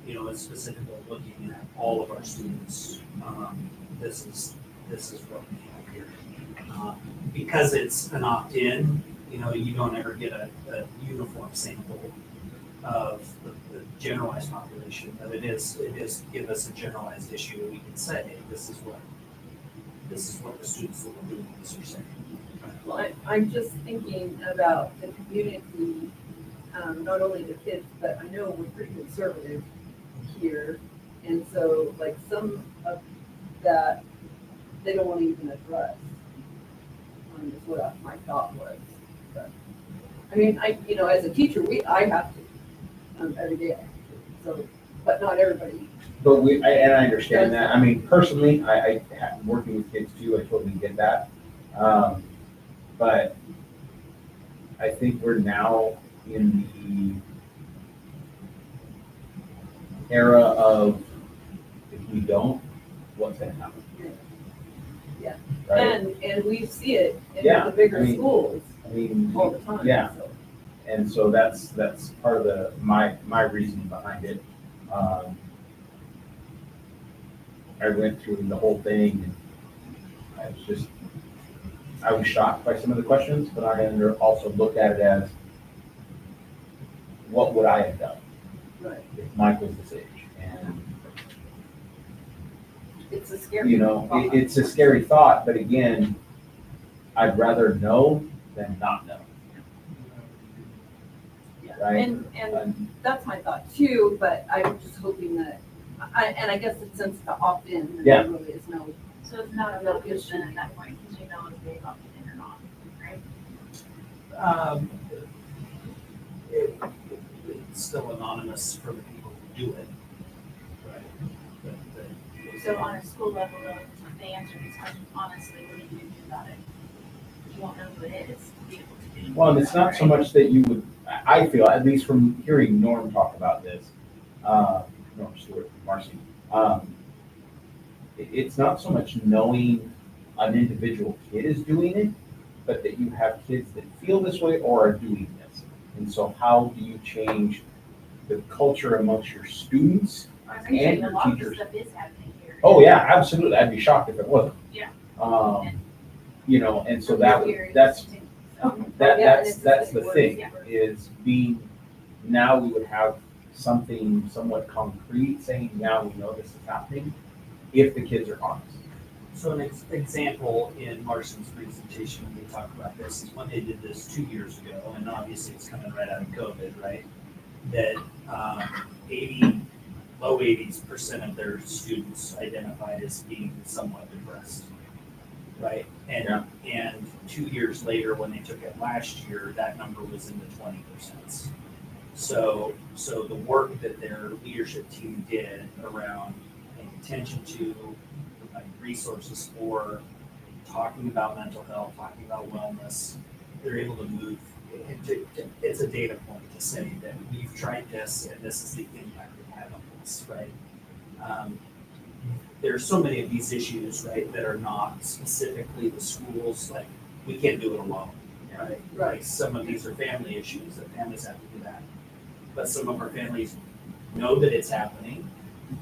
and specifically looking at all of our students, this is what we have here. Because it's an opt-in, you don't ever get a uniform sample of the generalized population, but it is give us a generalized issue, and we can say, this is what the students that we're doing this are saying. Well, I'm just thinking about the community, not only the kids, but I know we're pretty conservative here. And so like some of that, they don't want to even address, is what my thought was. But, I mean, as a teacher, I have to, every day I have to, so, but not everybody. But and I understand that. I mean, personally, working with kids too, I totally get that. But I think we're now in the era of if we don't, what's gonna happen? Yeah. Right? And we see it in Yeah, the bigger I mean, schools I mean, all the time. yeah. So. And so that's part of my reasoning behind it. I went through the whole thing and I was shocked by some of the questions, but I also looked at it as, what would I have done Right. if Mike was this age? And, It's a scary. you know, thought. it's a scary thought, but again, I'd rather know than not know, Yeah. right? And that's my thought too, but I'm just hoping that, I guess it's since the opt-in, Yeah. there really is no. So it's not a real issue at that point, because you know if they opted in or not, right? It's still anonymous for the people who do it. Right. So on a school level, though, if they answer these questions honestly, what do you do about it? You won't know who it is to be able to do. Well, and it's not so much that you would, I feel, at least from hearing Norm talk about this, Norm Stewart, Marcy, it's not so much knowing an individual kid is doing it, but that you have kids that feel this way or are doing this. And so how do you change the culture amongst your students? I appreciate And a your lot of this teachers. stuff is happening here. Oh, yeah, absolutely. I'd be shocked if it wasn't. Yeah. You know, and so From your year, that's it's- Yeah, and it's that's the the same thing, words, is being, now we would have something somewhat concrete saying, yeah, we know this is happening, if the kids are honest. So an example in Marston's presentation, when they talk about this, is when they did this 2 years ago, and obviously it's coming right out of COVID, right? That 80, low 80s% of their students identified as being somewhat depressed, right? And 2 years later, when they took it last year, that number was in the 20%. So the work that their leadership team did around paying attention to, providing resources for, talking about mental health, talking about wellness, they're able to move. It's a data point to say that we've tried this and this is the impact it had on us, right? There's so many of these issues, right, that are not specifically the schools, like, we can't do it alone, right? Like, some of these are family issues, that families have to do that. But some of our families know that it's happening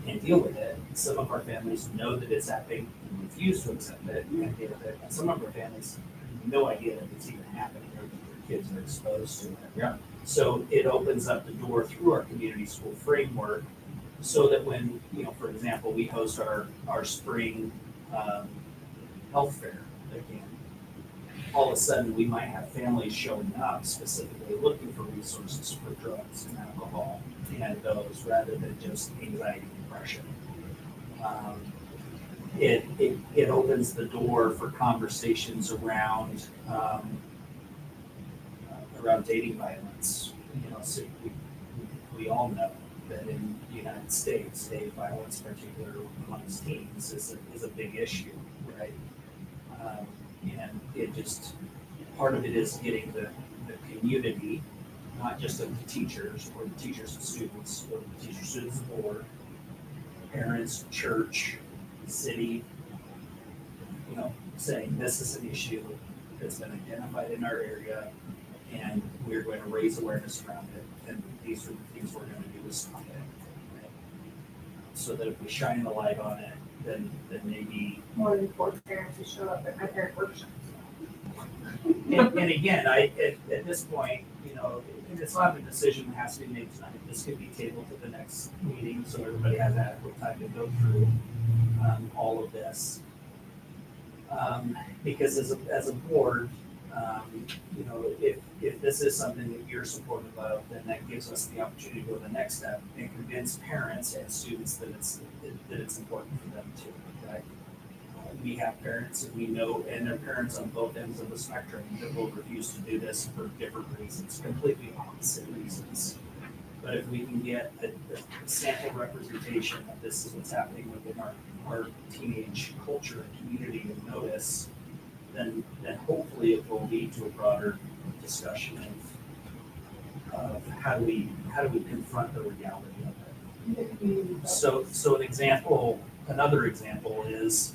and deal with it. Some of our families know that it's happening and refuse to accept it and deal with it. And some of our families have no idea that it's even happening or that their kids are exposed to it. Yeah. So it opens up the door through our community school framework so that when, for example, we host our spring health fair again, all of a sudden we might have families showing up specifically looking for resources for drugs and alcohol and those rather than just anxiety and depression. It opens the door for conversations around dating violence. So we all know that in the United States, dating violence, particularly amongst teens, is a big issue, right? And it just, part of it is getting the community, not just of the teachers or the teachers and students, or the teachers, students, board, parents, church, city, saying this is an issue that's been identified in our area and we're going to raise awareness around it. And these are the things we're going to do to stop it. Right? So that if we shine the light on it, then maybe. More than 4 parents who show up at my parent workshop. And again, at this point, and it's not a decision that has to be made tonight. This could be tabled to the next meeting so everybody has adequate time to go through all of this. Because as a board, if this is something that you're supportive of, then that gives us the opportunity to go to the next step and convince parents and students that it's important for them too, right? We have parents and we know, and they're parents on both ends of the spectrum that will refuse to do this for different reasons, completely opposite reasons. But if we can get a sample representation of this is what's happening within our teenage culture and community and notice, then hopefully it will lead to a broader discussion of how do we confront the reality of it. So another example is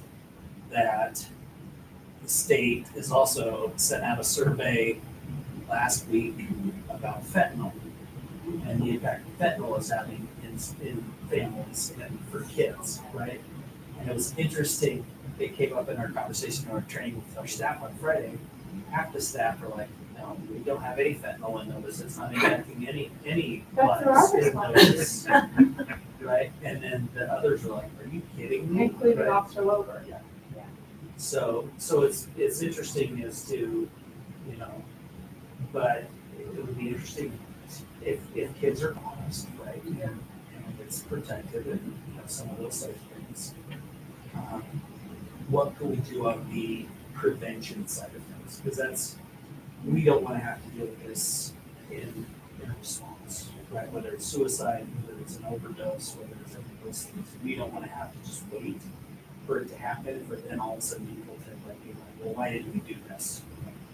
that the state has also sent out a survey last week about fentanyl and the impact fentanyl is having in families and for kids, right? And it was interesting, it came up in our conversation in our training with our staff on Friday. Half the staff are like, no, we don't have any fentanyl in Novus, it's not impacting any That's lives what I in was Novus. Right, and then the others are like, are you kidding me? Including Right? Officer Lober. So it's interesting as to, you know, but it would be interesting if kids are honest, right? Yeah. And it's protected and, you know, some of those types of things. What can we do on the prevention side of things? Because we don't want to have to deal with this in response, right? Whether it's suicide, whether it's an overdose, whether it's any of those things. We don't want to have to just wait for it to happen, for then all of a sudden people to be like, well, why didn't we do this?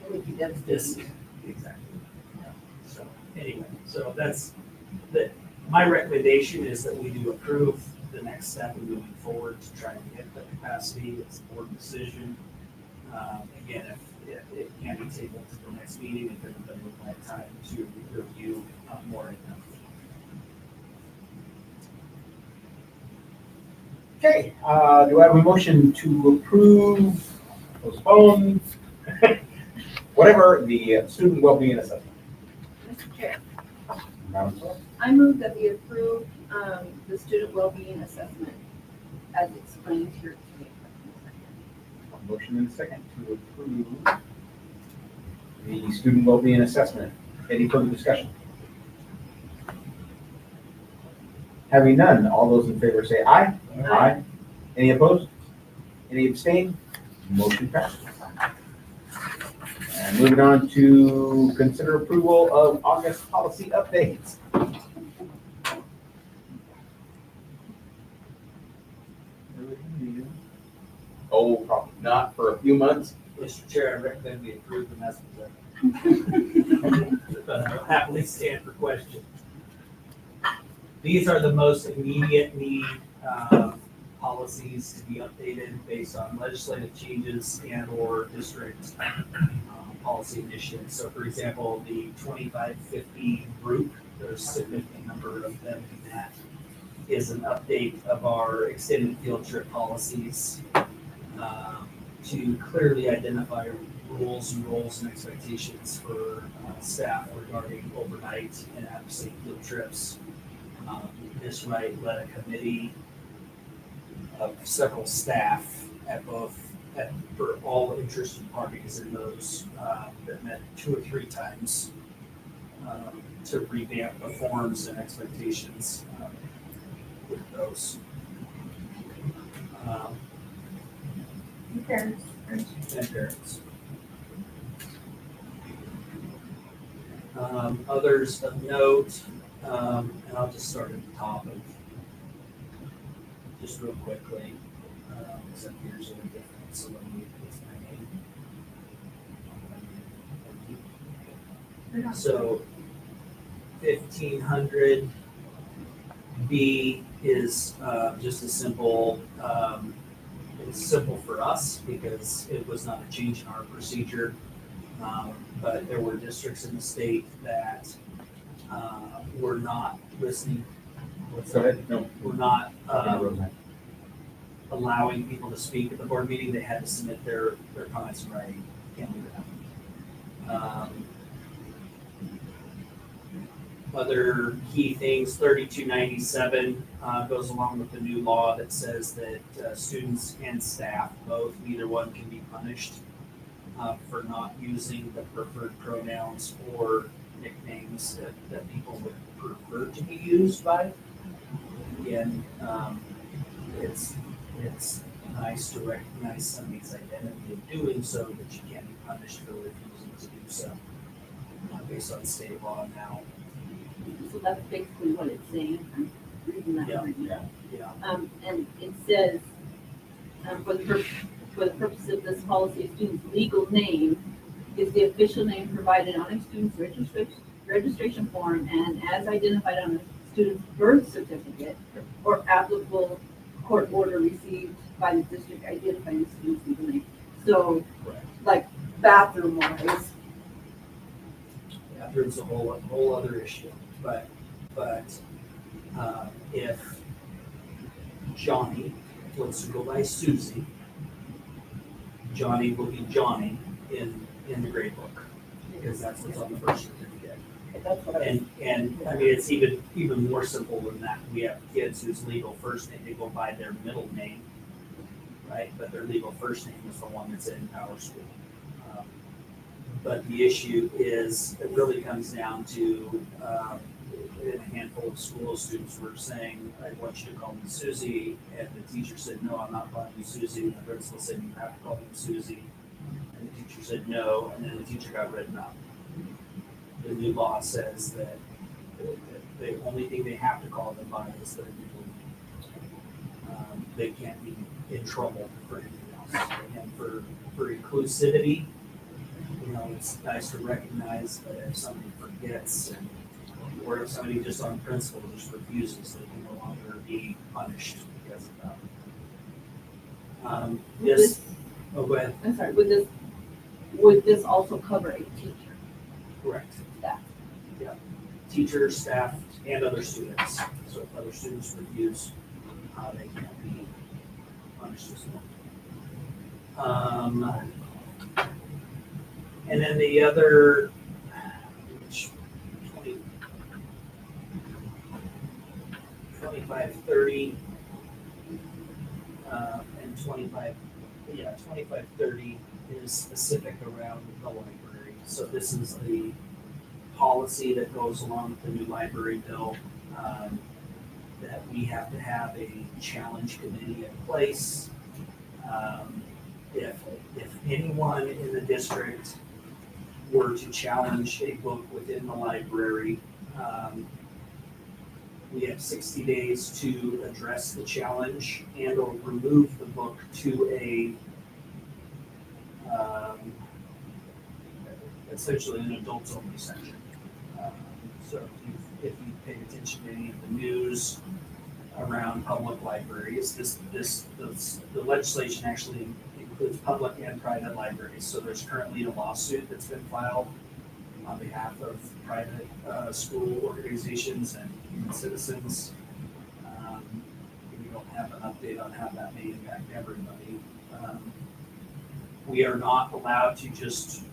It would be This, devastating. exactly. Yeah. So anyway, so my recommendation is that we do approve the next step in moving forward to try and get the capacity. It's a board decision. Again, if it can be tabled to the next meeting, if everybody would like time to review more in depth. Okay, do I have a motion to approve, postpone, whatever, the student well-being assessment? Mr. Chair, Madam Clerk? I move that we approve the student well-being assessment as explained here today. Motion and second to approve the student well-being assessment. Any further discussion? Having none, all those in favor say aye. Aye. Any opposed? Any abstain? Motion passes. And moving on to consider approval of August policy updates. Oh, probably not for a few months. Mr. Chair, I recommend we approve them as presented. But I'll happily stand for questions. These are the most immediate need policies to be updated based on legislative changes and or district policy initiatives. So for example, the 2550 group, there's a significant number of them in that, is an update of our extended field trip policies to clearly identify rules and roles and expectations for staff regarding overnight and out-of-state field trips. Ms. Wright led a committee of several staff for all interested parties in those that met 2 or 3 times to revamp the forms and expectations with those. Parents. And parents. Others of note, and I'll just start at the top of, just real quickly, except here's a little different, so let me fix my name. So 1500 B is just a simple, it's simple for us because it was not a change in our procedure. But there were districts in the state that were not listening. Go ahead. No. Were not allowing people to speak at the board meeting. They had to submit their comments in writing. Can't do that. Other key things, 3297 goes along with the new law that says that students and staff, both, neither one can be punished for not using the preferred pronouns or nicknames that people would prefer to be used by. Again, it's nice to recognize somebody's identity of doing so, but you can't be punished for refusing to do so based on state law now. So that's basically what it's saying. I'm reading that right now. Yeah. And it says, for the for the purpose of this policy, a student's legal name is the official name provided on a student's registration form and as identified on a student's birth certificate or applicable court order received by the district identifying the student's legal name. So, like bathroom wise, Bathroom's a whole other issue, but, if Johnny wants to go by Susie, Johnny will be Johnny in the grade book, because that's what's on the birth certificate. that's what I was. And, I mean, it's even more simple than that. We have kids whose legal first name, they go by their middle name, right? But their legal first name is the one that's in our school. But the issue is, it really comes down to, in a handful of schools, students were saying, I want you to call me Susie, and the teacher said, no, I'm not calling you Susie, and the principal said, you have to call me Susie, and the teacher said no, and then the teacher got written up. The new law says that the only thing they have to call them by is their legal name. They can't be in trouble for anything else. And for inclusivity, you know, it's nice to recognize that if somebody forgets or if somebody just on principle just refuses, they can no longer be punished because of that. This, oh, go ahead. I'm sorry, would this also cover a teacher? Correct. Staff. Yeah. Teachers, staff, and other students. So if other students refuse, they can't be punished as well. And then the other, which 2530 and 2530 is specific around the library. So this is the policy that goes along with the new library bill, that we have to have a challenge committee in place. If anyone in the district were to challenge a book within the library, we have 60 days to address the challenge and or remove the book to a essentially an adults only section. So if you paid attention to any of the news around public libraries, the legislation actually includes public and private libraries. So there's currently a lawsuit that's been filed on behalf of private school organizations and human citizens. We don't have an update on how that may impact everybody. We are not allowed to just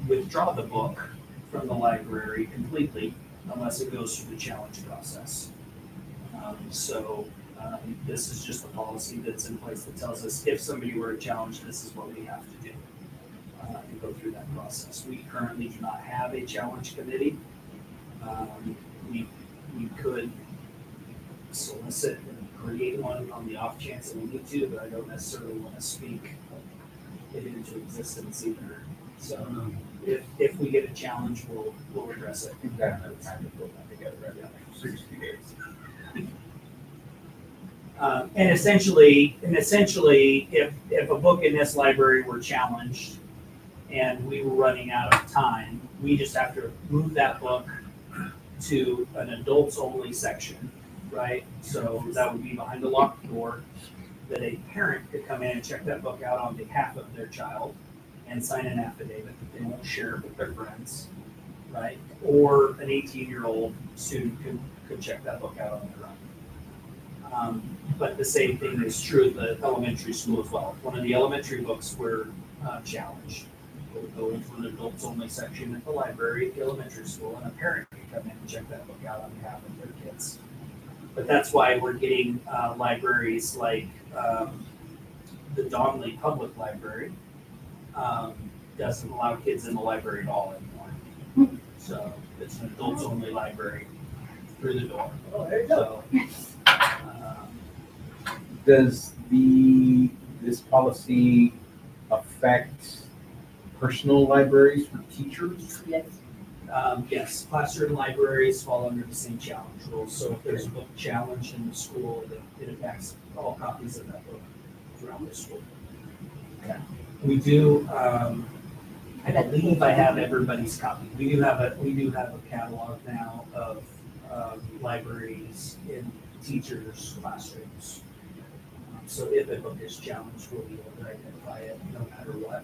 withdraw the book from the library completely unless it goes through the challenge process. This is just a policy that's in place that tells us if somebody were to challenge, this is what we have to do and go through that process. We currently do not have a challenge committee. We could solicit and create one on the off chance that we need to, but I don't necessarily want to speak it into existence either. So if we get a challenge, we'll address it. You've got enough time to put that together, right? Like 60 days. And essentially, if a book in this library were challenged and we were running out of time, we just have to move that book to an adults only section, right? So that would be behind a locked door, that a parent could come in and check that book out on behalf of their child and sign an affidavit that they won't share it with their friends, right? Or an 18-year-old student could check that book out on their own. But the same thing is true at the elementary school as well. One of the elementary books were challenged. It would go into an adults only section at the library at the elementary school, and a parent could come in and check that book out on behalf of their kids. But that's why we're getting libraries like the Donley Public Library doesn't allow kids in the library at all anymore. So it's an adults only library through the door. Oh, there you go. So, Does this policy affect personal libraries for teachers? Yes. Yes, classroom libraries fall under the same challenge rules. So if there's a book challenge in the school, it impacts all copies of that book throughout the school. We do, I believe I have everybody's copy. We do have a catalog now of libraries in teachers' classrooms. So if a book is challenged, we'll be able to identify it no matter what.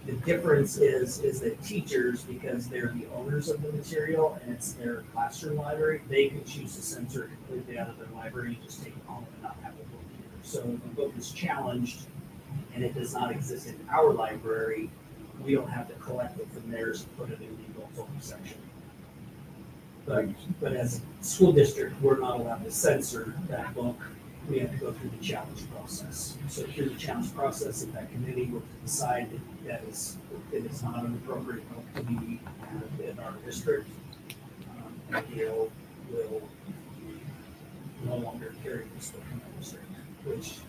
The difference is that teachers, because they're the owners of the material and it's their classroom library, they can choose to censor it completely out of their library and just take it home and not have the book here. So if a book is challenged and it does not exist in our library, we don't have to collect it from theirs and put it in the adult only section. But as a school district, we're not allowed to censor that book. We have to go through the challenge process. So through the challenge process, if that committee were to decide that it is not an appropriate book to be in our district, MPO will no longer carry this book in our district, which,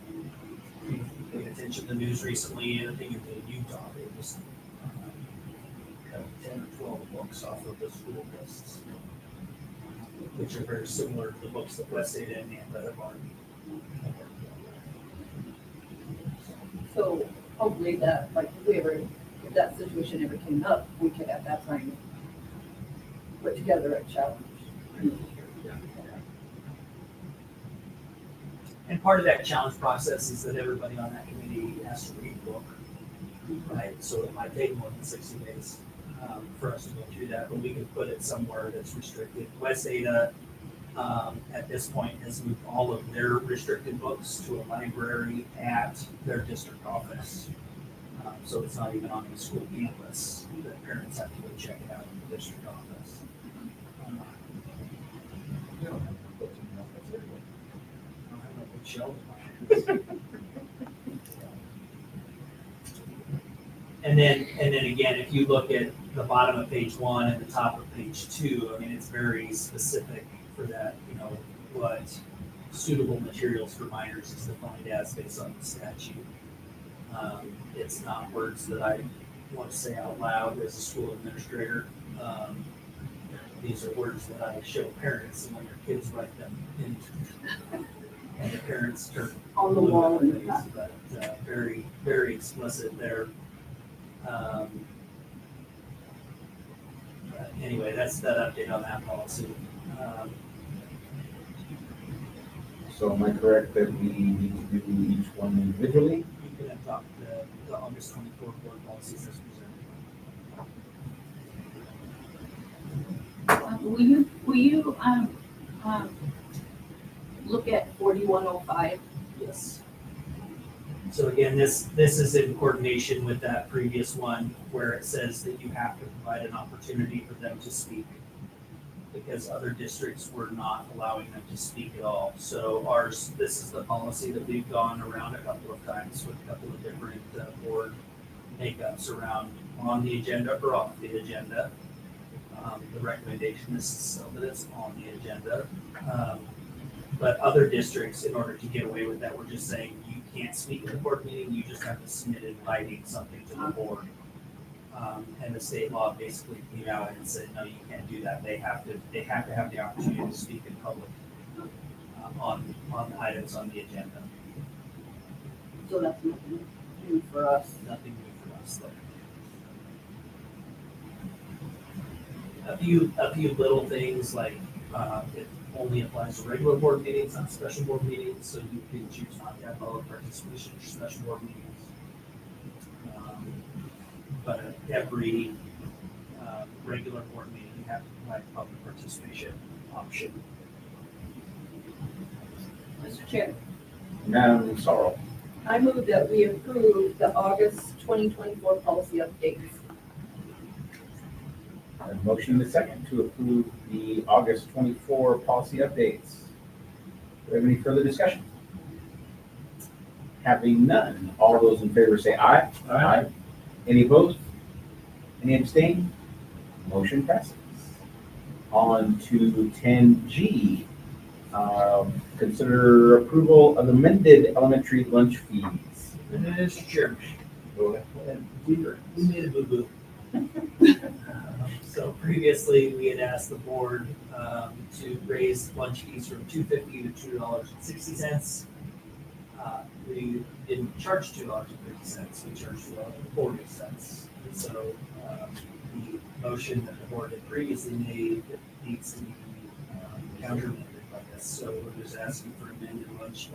if you paid attention to the news recently, I think in Utah, they just cut 10 or 12 books off of the school lists, which are very similar to the books that West Ada and Amanda have already. So hopefully that, like, if that situation ever came up, we could at that time put together a challenge. And part of that challenge process is that everybody on that committee has to read the book, right? So it might take more than 60 days for us to go through that, but we can put it somewhere that's restricted. West Ada, at this point, has moved all of their restricted books to a library at their district office. So it's not even on the school campus. The parents have to go check it out in the district office. I don't have no bookshelf. And then again, if you look at the bottom of page 1 and the top of page 2, I mean, it's very specific for that, what suitable materials for minors is defined as based on the statute. It's not words that I want to say out loud as a school administrator. These are words that I show parents, and when their kids write them in, and the parents turn On the blue wall in and the face, but very, very explicit there. Anyway, that's that update on that policy. So am I correct that we need to do each one individually? You can adopt the August 24 board policies as presented. Will you look at 4105? Yes. So again, this is in coordination with that previous one where it says that you have to provide an opportunity for them to speak, because other districts were not allowing them to speak at all. So this is the policy that we've gone around a couple of times with a couple of different board makeups around on the agenda or off the agenda. The recommendation is so that it's on the agenda. But other districts, in order to get away with that, we're just saying you can't speak in the board meeting, you just have to submit in writing something to the board. And the state law basically came out and said, no, you can't do that. They have to have the opportunity to speak in public on items on the agenda. So that's nothing new for us. Nothing new for us there. A few little things like it only applies to regular board meetings, not special board meetings, so you can choose not to have public participation in special board meetings. But at every regular board meeting, you have to provide public participation option. Mr. Chair, Madam Sorrell. I move that we approve the August 2024 policy updates. A motion and a second to approve the August 24 policy updates. Do we have any further discussion? Having none, all those in favor say aye. Aye. Any opposed? Any abstain? Motion passes. On to 10G. Consider approval of amended elementary lunch fees. Mr. Chairman. Go ahead. We made a boo-boo. So previously, we had asked the board to raise lunch fees from $2.50 to $2.60. We didn't charge $2.50, we charged $2.40. And so, the motion that the board had previously made needs to be countermanded by this. So we're just asking for amended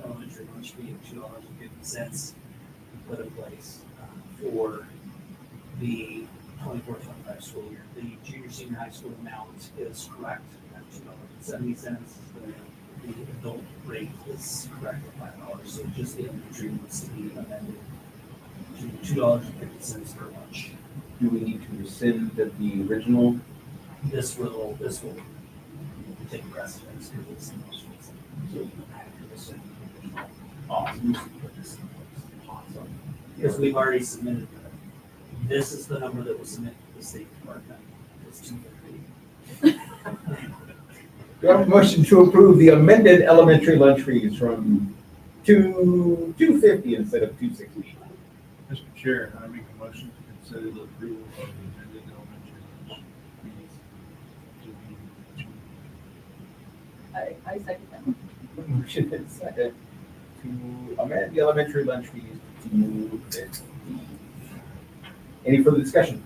elementary lunch fee of $2.50 put in place for the 24-25 school year. The junior senior high school amount is correct at $2.70. The adult rate is correct at $5. So just the elementary needs to be amended to $2.50 per lunch. Do we need to rescind the original? This will take precedence because it's the most recent. So you don't have to rescind the original. Awesome. Put this in place. Awesome. Because we've already submitted that. This is the number that was submitted to the State Department. It's 250. Do I have a motion to approve the amended elementary lunch fees from $2.50 instead of $2.60? Mr. Chair, I make a motion to consider the approval of the amended elementary lunch fees to be. I second that. Motion is second to amend the elementary lunch fees to $2.50. Any further discussion?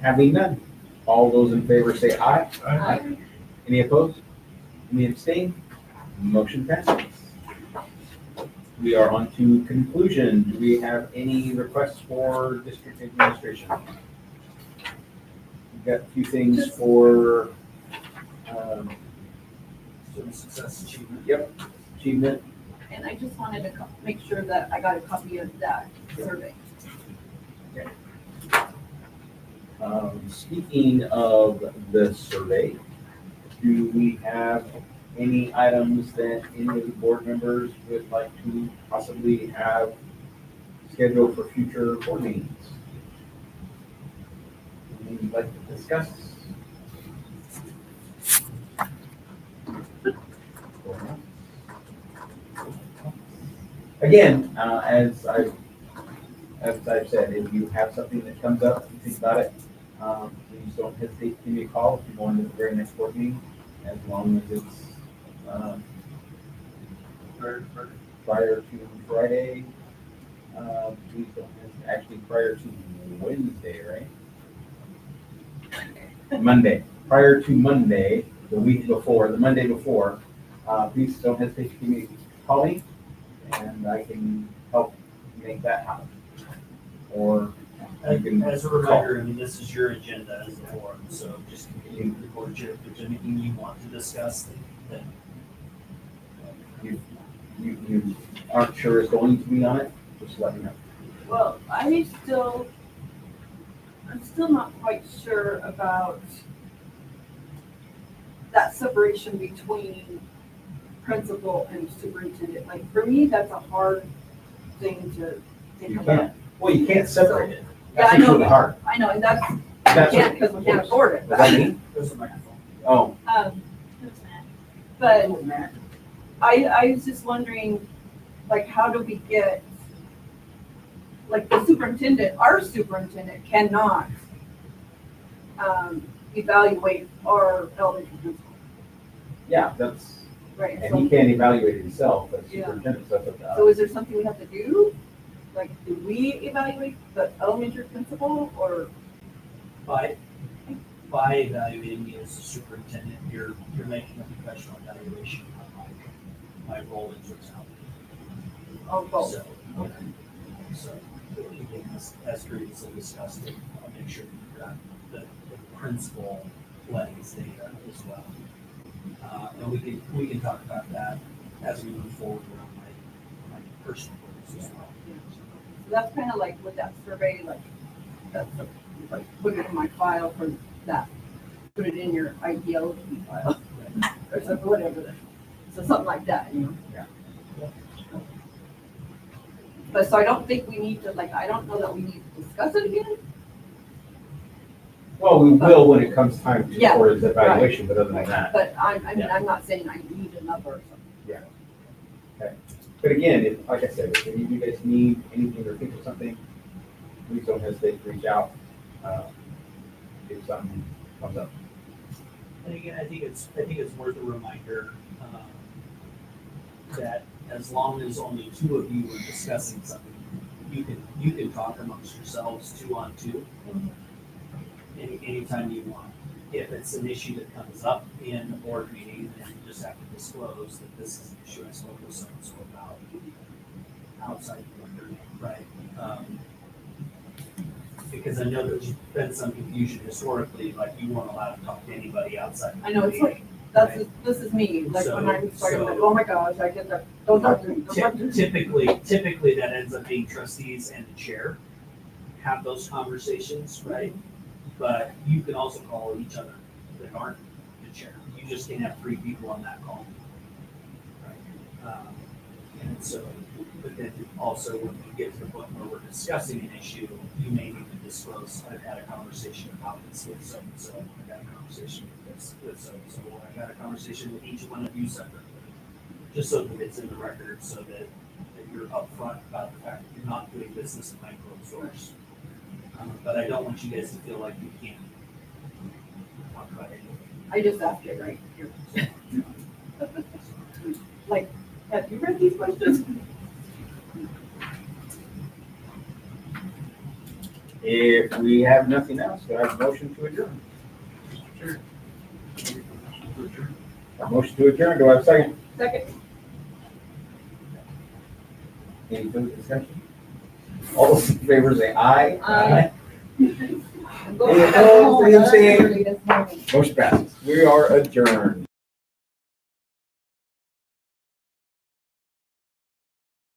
Having none, all those in favor say aye. Aye. Any opposed? Any abstain? Motion passes. We are on to conclusion. Do we have any requests for district administration? We've got a few things for, Student success achievement. yep, achievement. And I just wanted to make sure that I got a copy of that survey. Speaking of the survey, do we have any items that any of the board members would like to possibly have scheduled for future board meetings? Anything you'd like to discuss? Again, as I've said, if you have something that comes up, you think about it, please don't hesitate to give me a call if you want to the very next board meeting, as long as it's prior to Friday. Please don't hesitate, actually prior to Wednesday, right? Monday, prior to Monday, the week before, the Monday before, please don't hesitate to give me a call, and I can help make that happen. Or you can As a reminder, I mean, this is your agenda as a board, so just continue to record your, if there's anything you want to discuss, then you aren't sure is going to be on it, just let me know. Well, I'm still not quite sure about that separation between principal and superintendent. Like, for me, that's a hard thing to think You about. can't, well, you can't separate it. Yeah, That's I know, really hard. I know, and that's, That's we can't, because we can't afford it. Does that mean? there's a microphone. Oh, But I was just wondering, like, how do we get, like, the superintendent, our superintendent cannot evaluate our elementary principal, yeah, that's, right? and he can't evaluate himself as Yeah. superintendent, so that's up to us. So is there something we have to do? Like, do we evaluate the elementary principal, or? By evaluating me as a superintendent, you're making a professional evaluation of my role in totality. Oh, both. So, so again, as previously discussed, I'll make sure you've got the principal lettings data as well. And we can talk about that as we move forward around my personal goals as well. So that's kind of like with that survey, like, that's like, put it in my file for that, put it in your ideology file, or something, whatever. So something like that, you know? Yeah. But so I don't think we need to, like, I don't know that we need to discuss it again. Well, we will when it comes time to, Yeah, for his evaluation, but other than that. But I mean, Yeah. I'm not saying I need a number or something. But again, if, like I said, if any of you guys need anything or think of something, please don't hesitate to reach out. If something comes up. And again, I think it's worth a reminder, that as long as only two of you are discussing something, you can talk amongst yourselves 2-on-2 anytime you want. If it's an issue that comes up in the board meeting, then you just have to disclose that this is an issue I spoke with so-and-so about outside of your name, right? Because I know there's been some confusion historically, like you weren't allowed to talk to anybody outside. I know, it's like, this is me, like when I'm starting, like, oh my gosh, I get that, don't talk to me, don't talk to me. Typically that ends up being trustees and the chair have those conversations, right? But you can also call each other that aren't the chair. You just can't have 3 people on that call. Right? And so, but then also when we get to the point where we're discussing an issue, you may need to disclose, I've had a conversation about this with so-and-so, I've had a conversation with this, with so-and-so, or I've had a conversation with each one of you separately. Just so that it's in the record, so that you're upfront about the fact that you're not doing business behind closed doors. But I don't want you guys to feel like you can't talk about anything. I just asked it right here. Like, have you read these questions? If we have nothing else, do I have a motion to adjourn? A motion to adjourn, do I have a second? Second. Any further discussion? All those in favor say aye. Aye. Any opposed, say the same. Motion passes. We are adjourned.